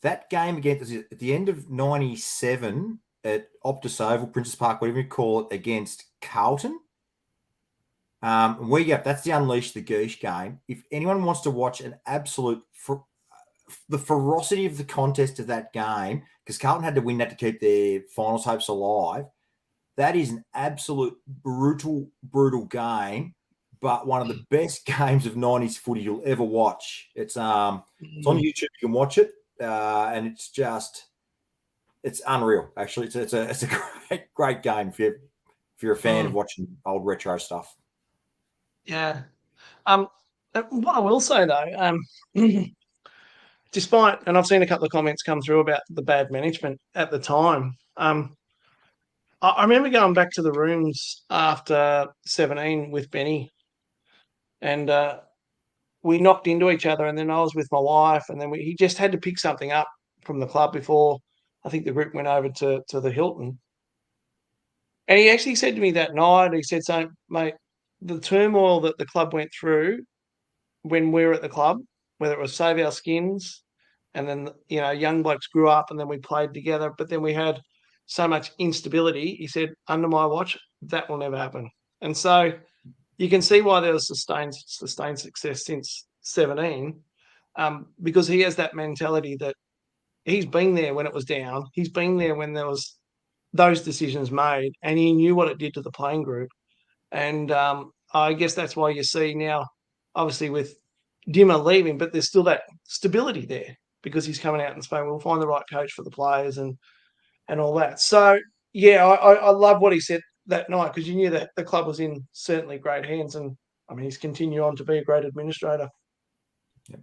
That game against at the end of 97 at Optus Oval, Princess Park, whatever you call it, against Carlton. That's the Unleash the Geesh game. If anyone wants to watch an absolute the ferocity of the contest of that game, because Carlton had to win that to keep their finals hopes alive, that is an absolute brutal game, but one of the best games of 90s footy you'll ever watch. It's on YouTube. You can watch it, and it's unreal. Actually, it's a great game if you're a fan of watching old retro stuff. Yeah. What I will say though, despite, and I've seen a couple of comments come through about the bad management at the time. I remember going back to the rooms after 17 with Benny, and we knocked into each other, and then I was with my wife, and then he just had to pick something up from the club before I think the group went over to the Hilton. And he actually said to me that night, he said, so, mate, the turmoil that the club went through when we were at the club, whether it was save our skins, and then, young blokes grew up and then we played together, but then we had so much instability. He said, under my watch, that will never happen. And so you can see why there was sustained success since 17, because he has that mentality that he's been there when it was down. He's been there when there was those decisions made, and he knew what it did to the playing group. And I guess that's why you see now, obviously with Dimmer leaving, but there's still that stability there because he's coming out and saying, we'll find the right coach for the players and all that. So, yeah, I love what he said that night because you knew that the club was in certainly great hands. And, I mean, he's continued on to be a great administrator. Yep.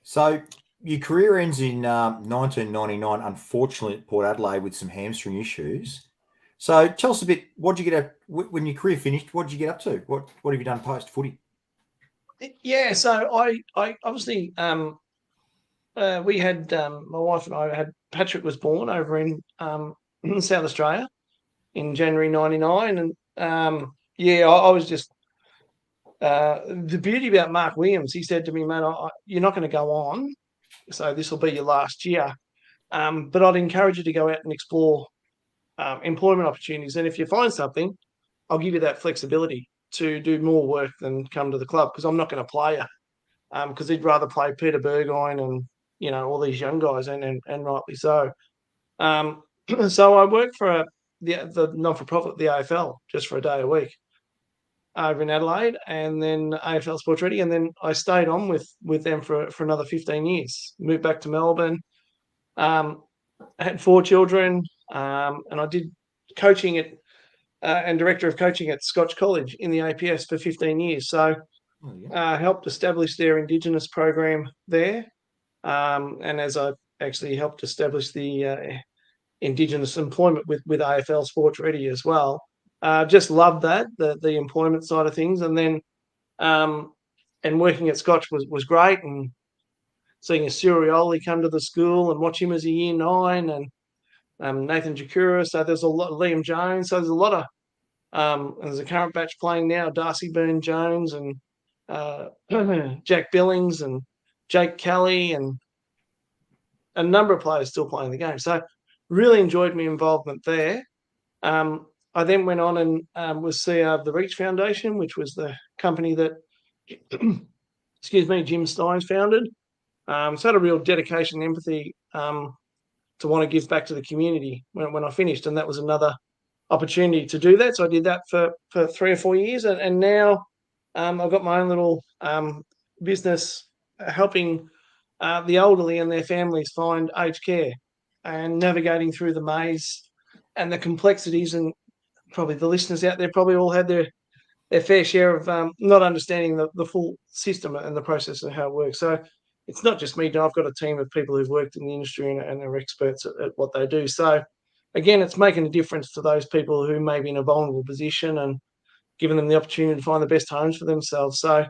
So your career ends in 1999, unfortunately, at Port Adelaide with some hamstring issues. So tell us a bit, what did you get up when your career finished? What did you get up to? What have you done post footy? Yeah, so I obviously we had my wife and I had Patrick was born over in South Australia in January '99, and I was just the beauty about Mark Williams. He said to me, "Mate, you're not going to go on, so this will be your last year, but I'd encourage you to go out and explore employment opportunities, and if you find something, I'll give you that flexibility to do more work than come to the club because I'm not going to play you because he'd rather play Peter Burgoyne and all these young guys and rightly so. So I worked for the non-for-profit, the AFL, just for a day a week over in Adelaide, and then AFL Sports Ready, and then I stayed on with them for another 15 years. Moved back to Melbourne, I had 4 children, and I did coaching and director of coaching at Scotch College in the APS for 15 years. So helped establish their Indigenous program there. And as I actually helped establish the Indigenous employment with AFL Sports Ready as well. Just loved that, the employment side of things. And then and working at Scotch was great, and seeing a Surioli come to the school and watch him as a year 9, and Nathan Jakura. So there's a lot, Liam Jones. So there's a lot of there's a current batch playing now, Darcy Byrne-Jones and Jack Billings and Jake Kelly, and a number of players still playing the game. So really enjoyed my involvement there. I then went on and was CEO of the Reach Foundation, which was the company that, excuse me, Jim Steins founded. So had a real dedication and empathy to want to give back to the community when I finished, and that was another opportunity to do that. So I did that for 3 or 4 years, and now I've got my own little business helping the elderly and their families find aged care and navigating through the maze and the complexities. And probably the listeners out there probably all had their fair share of not understanding the full system and the process of how it works. So it's not just me. I've got a team of people who've worked in the industry and are experts at what they do. So again, it's making a difference to those people who may be in a vulnerable position and giving them the opportunity to find the best homes for themselves. So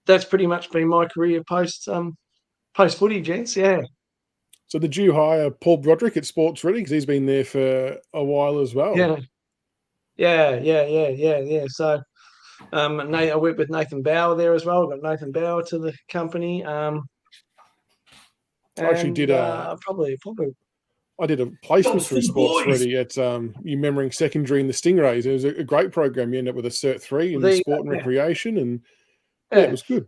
that's pretty much been my career post footy, gents. Yeah. So did you hire Paul Broderick at Sports Ready? Because he's been there for a while as well. Yeah. So I worked with Nathan Bauer there as well. Got Nathan Bauer to the company. I actually did probably. I did a placement through Sports Ready at Memmering Secondary in the Stingrays. It was a great program. You end up with a Cert 3 in sport and recreation, and it was good.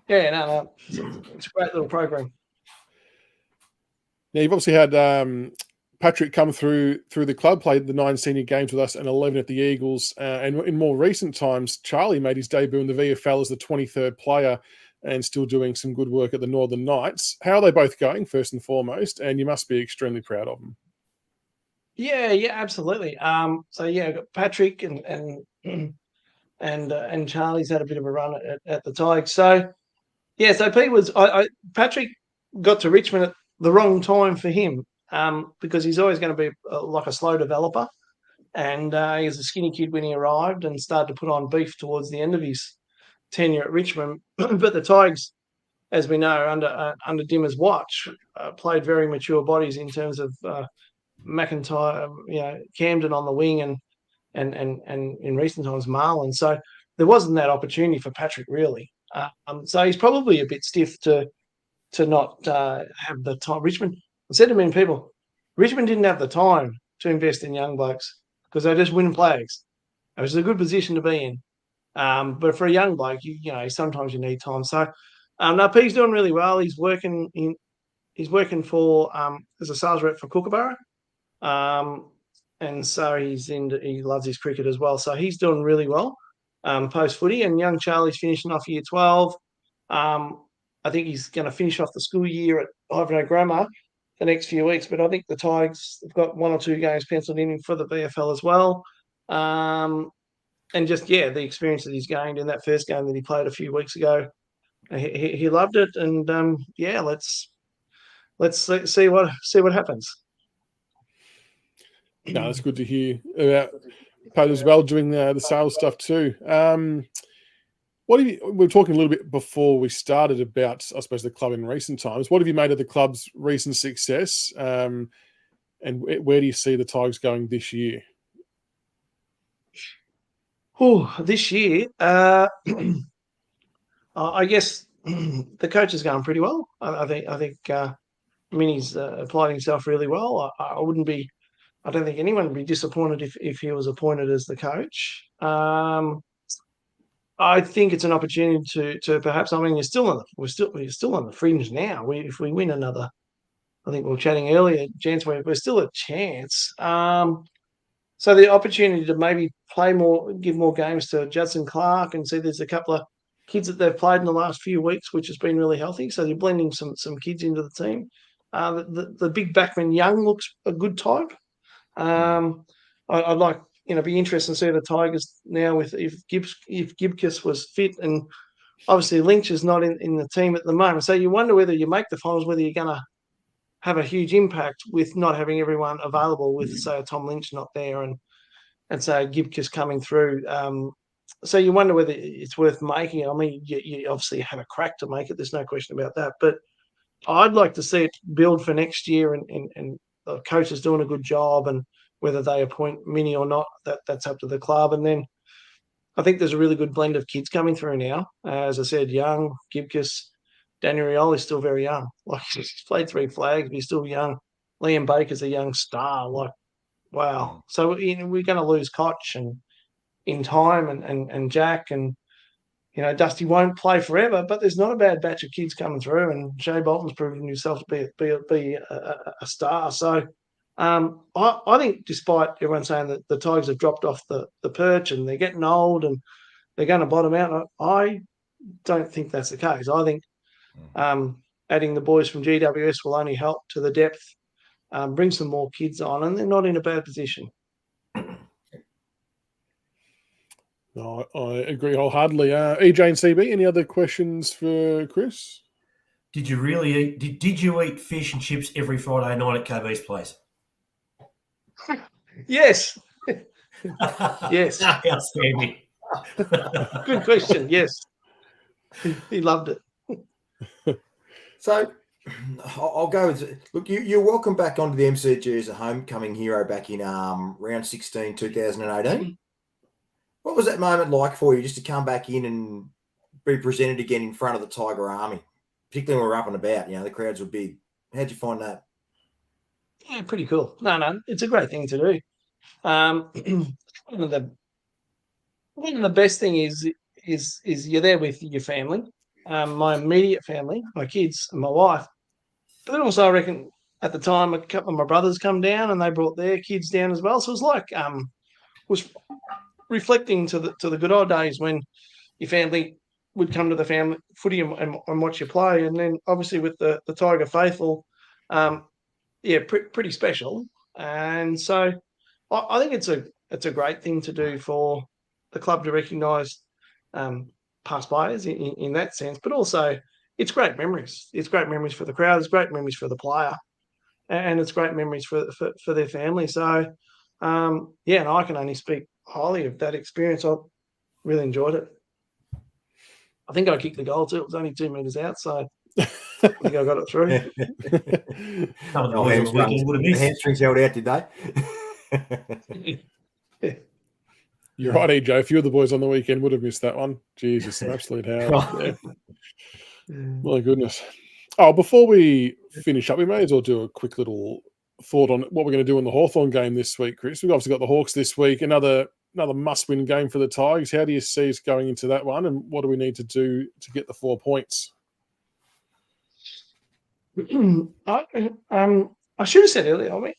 Yeah, no, it's a great little program. Now, you've obviously had Patrick come through the club, played the 9 senior games with us and 11 at the Eagles. And in more recent times, Charlie made his debut in the VFL as the 23rd player and still doing some good work at the Northern Knights. How are they both going, first and foremost? And you must be extremely proud of them. Yeah, absolutely. So I've got Patrick and Charlie's had a bit of a run at the Tigers. So Pete was Patrick got to Richmond at the wrong time for him, because he's always going to be like a slow developer, and he was a skinny kid when he arrived and started to put on beef towards the end of his tenure at Richmond. But the Tigers, as we know, under Dimmer's watch, played very mature bodies in terms of McIntyre, Camden on the wing, and in recent times Marlon. So there wasn't that opportunity for Patrick really. So he's probably a bit stiff to not have the time. Richmond, I said to many people, Richmond didn't have the time to invest in young blokes because they just win flags. It was a good position to be in. But for a young bloke, sometimes you need time. So now Pete's doing really well. He's working for as a sales rep for Kookaburra. And so he loves his cricket as well. So he's doing really well post footy. And young Charlie's finishing off year 12. I think he's going to finish off the school year at Ivanhoe Grammar the next few weeks. But I think the Tigers have got 1 or 2 games penciled in for the VFL as well. And just the experience that he's gained in that first game that he played a few weeks ago, he loved it. And let's see what happens. No, that's good to hear about Pat as well doing the sales stuff too. We were talking a little bit before we started about, I suppose, the club in recent times. What have you made of the club's recent success, and where do you see the Tigers going this year? This year, I guess the coach is going pretty well. I think Minnie's applied himself really well. I don't think anyone would be disappointed if he was appointed as the coach. I think it's an opportunity to perhaps. I mean, we're still on the fringe now. If we win another, I think we were chatting earlier, gents, we're still a chance. So the opportunity to maybe play more, give more games to Judson Clark, and see there's a couple of kids that they've played in the last few weeks, which has been really healthy. So they're blending some kids into the team. The big backman Young looks a good type. I'd like, be interested to see the Tigers now with if Gibcus was fit, and obviously Lynch is not in the team at the moment. So you wonder whether you make the finals, whether you're going to have a huge impact with not having everyone available, with say Tom Lynch not there and say Gibcus coming through. So you wonder whether it's worth making it. I mean, you obviously have a crack to make it. There's no question about that. But I'd like to see it build for next year, and the coach is doing a good job, and whether they appoint Mini or not, that's up to the club. And then I think there's a really good blend of kids coming through now. As I said, young, Gibcus, Daniel Rioli is still very young. Like, he's played 3 flags, but he's still young. Liam Baker's a young star. Like, wow. So we're going to lose Koch and in time, and Jack, and Dusty won't play forever, but there's not a bad batch of kids coming through, and Shea Bolton's proven himself to be a star. So I think, despite everyone saying that the Tigers have dropped off the perch and they're getting old and they're going to bottom out, I don't think that's the case. I think adding the boys from GWS will only help to the depth, bring some more kids on, and they're not in a bad position. No, I agree wholeheartedly. EJ and CB, any other questions for Chris? Did you really eat? Did you eat fish and chips every Friday night at KB's place? Yes. Yes. Outstanding. Good question. Yes. He loved it. So I'll go with, look, you're welcome back onto the MCG as a homecoming hero back in round 16, 2018. What was that moment like for you, just to come back in and be presented again in front of the Tiger Army, particularly when we're up and about? The crowds were big. How'd you find that? Yeah, pretty cool. No, it's a great thing to do. One of the best thing is you're there with your family, my immediate family, my kids and my wife. But then also, I reckon at the time, a couple of my brothers come down and they brought their kids down as well. So it was like was reflecting to the good old days when your family would come to the family footy and watch you play. And then obviously with the Tiger faithful, pretty special. And so I think it's a great thing to do for the club to recognise past players in that sense, but also it's great memories. It's great memories for the crowd. It's great memories for the player, and it's great memories for their family. So, and I can only speak highly of that experience. I really enjoyed it. I think I kicked the goal too. It was only 2 metres out, so I think I got it through. Some of the boys on the weekend would have missed. Hamstrings held out, did they? Yeah. You're right, EJ. A few of the boys on the weekend would have missed that one. Jesus, an absolute howl. Yeah. My goodness. Oh, before we finish up, we may as well do a quick little thought on what we're going to do in the Hawthorn game this week, Chris. We've obviously got the Hawks this week, another must-win game for the Tigers. How do you see us going into that one, and what do we need to do to get the 4 points? I should have said earlier, I mean,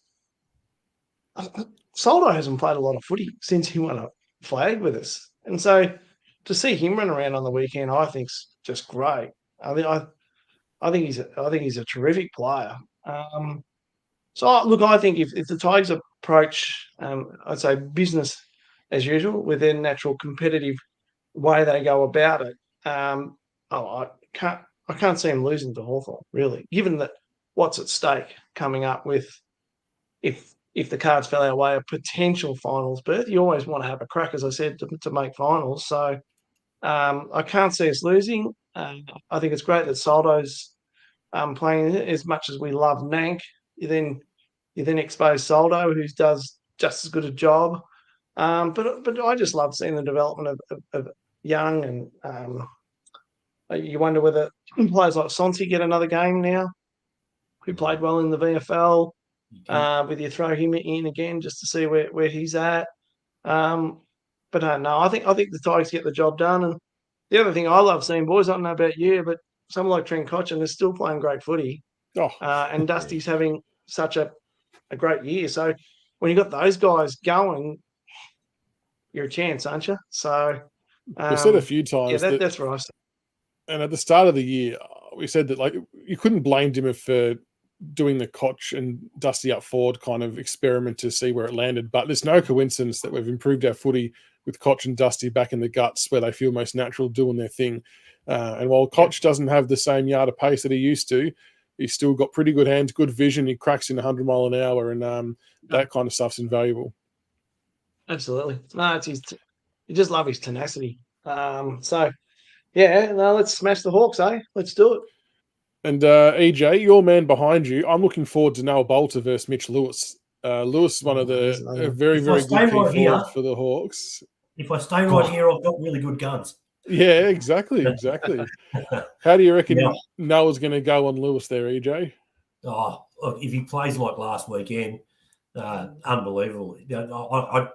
Soldo hasn't played a lot of footy since he won a flag with us. And so to see him run around on the weekend, I think's just great. I think he's a terrific player. So look, I think if the Tigers approach, I'd say business as usual with their natural competitive way they go about it, I can't see him losing to Hawthorn, really, given that what's at stake coming up with if the cards fell our way, a potential finals berth. You always want to have a crack, as I said, to make finals. So I can't see us losing. I think it's great that Soldo's playing. As much as we love Nank, you then expose Soldo, who does just as good a job. But I just love seeing the development of young, and you wonder whether players like Sonsi get another game now, who played well in the VFL. Whether you throw him in again just to see where he's at. But no, I think the Tigers get the job done. And the other thing I love seeing, boys, I don't know about you, but someone like Trent Cotchin is still playing great footy. And Dusty's having such a great year. So when you got those guys going, you're a chance, aren't you? So we've said a few times. Yeah, that's right. And at the start of the year, we said that like you couldn't blame him for doing the Koch and Dusty up forward kind of experiment to see where it landed. But there's no coincidence that we've improved our footy with Koch and Dusty back in the guts where they feel most natural doing their thing. And while Koch doesn't have the same yard of pace that he used to, he's still got pretty good hands, good vision. He cracks in 100 mile an hour, and that kind of stuff's invaluable. Absolutely. No, it's you just love his tenacity. So, yeah, no, let's smash the Hawks, eh? Let's do it. And EJ, your man behind you, I'm looking forward to Noah Bolter versus Mitch Lewis. Lewis is one of the very, very good key forward for the Hawks. If I stay right here, I've got really good guns. Yeah, exactly. How do you reckon Noah's going to go on Lewis there, EJ? Oh, look, if he plays like last weekend, unbelievable. I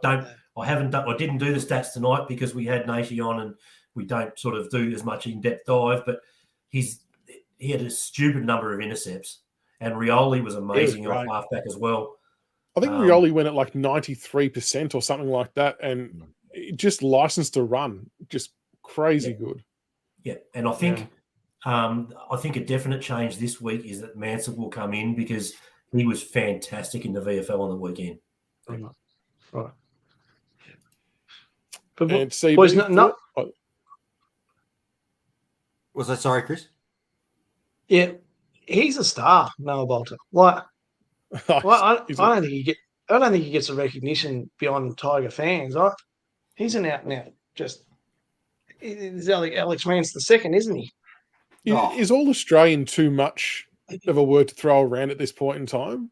didn't do the stats tonight because we had Naish on and we don't sort of do as much in-depth dive, but he had a stupid number of intercepts, and Rioli was amazing off halfback as well. I think Rioli went at like 93% or something like that, and just licensed to run, just crazy good. Yeah, and I think a definite change this week is that Mansell will come in because he was fantastic in the VFL on the weekend. Right. But and CB, boys, Was that sorry, Chris? Yeah, he's a star, Noah Bolter. Like, I don't think he gets the recognition beyond Tiger fans. He's an out and out. He's Alex Mance the second, isn't he? Is all Australian too much of a word to throw around at this point in time?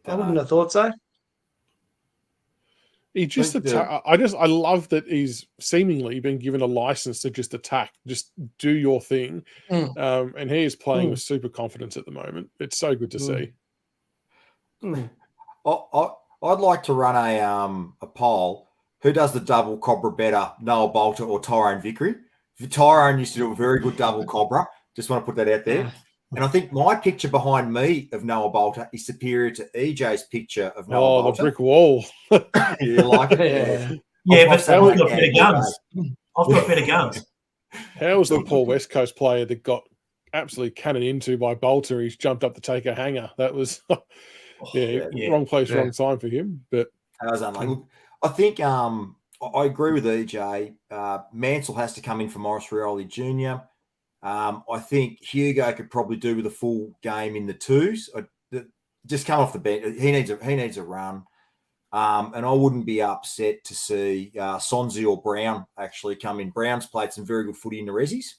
I wouldn't have thought so. He just I love that he's seemingly been given a license to just attack, just do your thing, and he is playing with super confidence at the moment. It's so good to see. I'd like to run a poll. Who does the double Cobra better, Noah Bolter or Tyrone Vickery? Tyrone used to do a very good double Cobra. Just want to put that out there. And I think my picture behind me of Noah Bolter is superior to EJ's picture of Noah Bolter. The brick wall. You like it? Yeah, but I've got better guns. I've got better guns. How was the poor West Coast player that got absolutely cannoned into by Bolter? He's jumped up to take a hanger. That was, wrong place, wrong time for him. But look, I think I agree with EJ. Mansell has to come in for Morris Rioli Jr. I think Hugo could probably do with a full game in the twos. Just come off the bench. He needs a run. And I wouldn't be upset to see Sonzi or Brown actually come in. Brown's played some very good footy in the Rezzies.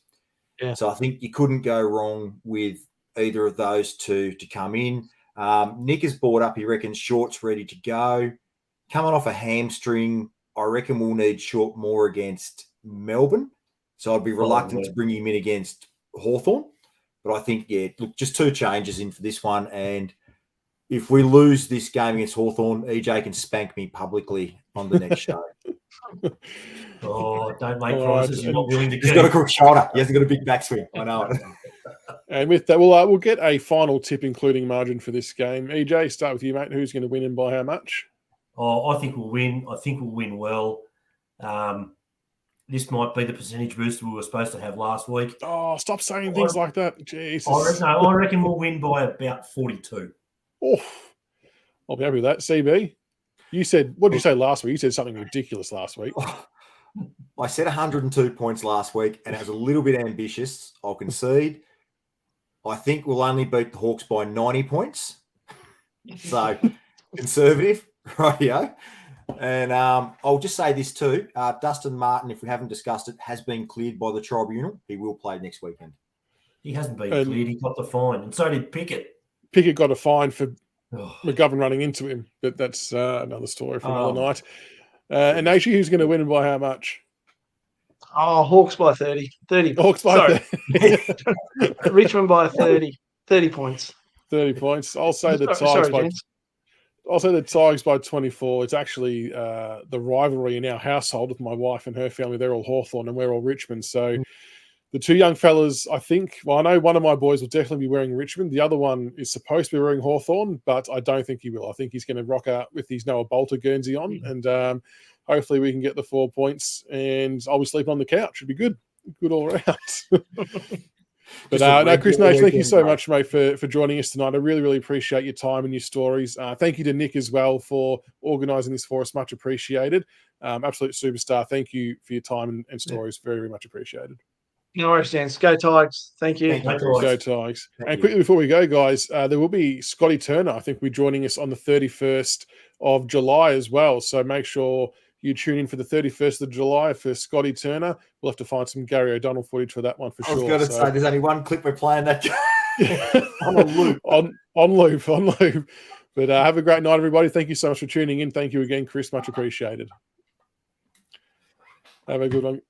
Yeah. So I think you couldn't go wrong with either of those two to come in. Nick has brought up, he reckons Short's ready to go. Coming off a hamstring, I reckon we'll need Short more against Melbourne. So I'd be reluctant to bring him in against Hawthorn. But I think, look, just two changes in for this one. And if we lose this game against Hawthorn, EJ can spank me publicly on the next show. Don't make promises you're not willing to keep. He's got a crook shoulder. He hasn't got a big backswing. I know it. And with that, we'll get a final tip, including margin for this game. EJ, start with you, mate. Who's going to win and by how much? I think we'll win. I think we'll win well. This might be the percentage booster we were supposed to have last week. Oh, stop saying things like that. Jesus. I reckon we'll win by about 42. Oh, I'll be happy with that. CB, you said, what did you say last week? You said something ridiculous last week. I said 102 points last week, and it was a little bit ambitious. I'll concede. I think we'll only beat the Hawks by 90 points. So, conservative, rightio. And I'll just say this too. Dustin Martin, if we haven't discussed it, has been cleared by the tribunal. He will play next weekend. He hasn't been cleared. He got the fine, and so did Pickett. Pickett got a fine for McGovern running into him, but that's another story for another night. And Naish, who's going to win and by how much? Hawks by 30. 30. Hawks by 30. Richmond by 30. 30 points. 30 points. I'll say the Tigers by 24. It's actually the rivalry in our household with my wife and her family. They're all Hawthorn and we're all Richmond. So the two young fellas, I think, I know one of my boys will definitely be wearing Richmond. The other one is supposed to be wearing Hawthorn, but I don't think he will. I think he's going to rock out with his Noah Bolter Guernsey on, and hopefully we can get the 4 points, and I'll be sleeping on the couch. It'd be good. Good all around. But no, Chris Naish, thank you so much, mate, for joining us tonight. I really, really appreciate your time and your stories. Thank you to Nick as well for organising this for us. Much appreciated. Absolute superstar. Thank you for your time and stories. Very, very much appreciated. No worries, Jens. Go Tigers. Thank you. Thank you. Go Tigers. Go Tigers. Thank And you. quickly before we go, guys, there will be Scotty Turner. I think we're joining us on the 31st of July as well. So make sure you tune in for the 31st of July for Scotty Turner. We'll have to find some Gary O'Donnell footage for that one for I was sure. going to say there's only one clip we're playing that on a loop. on loop. But have a great night, everybody. Thank you so much for tuning in. Thank you again, Chris. Much appreciated. Have a good one.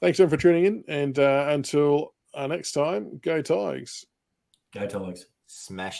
Thanks everyone for tuning in. And until next time, go Tigers. Go Tigers. Smash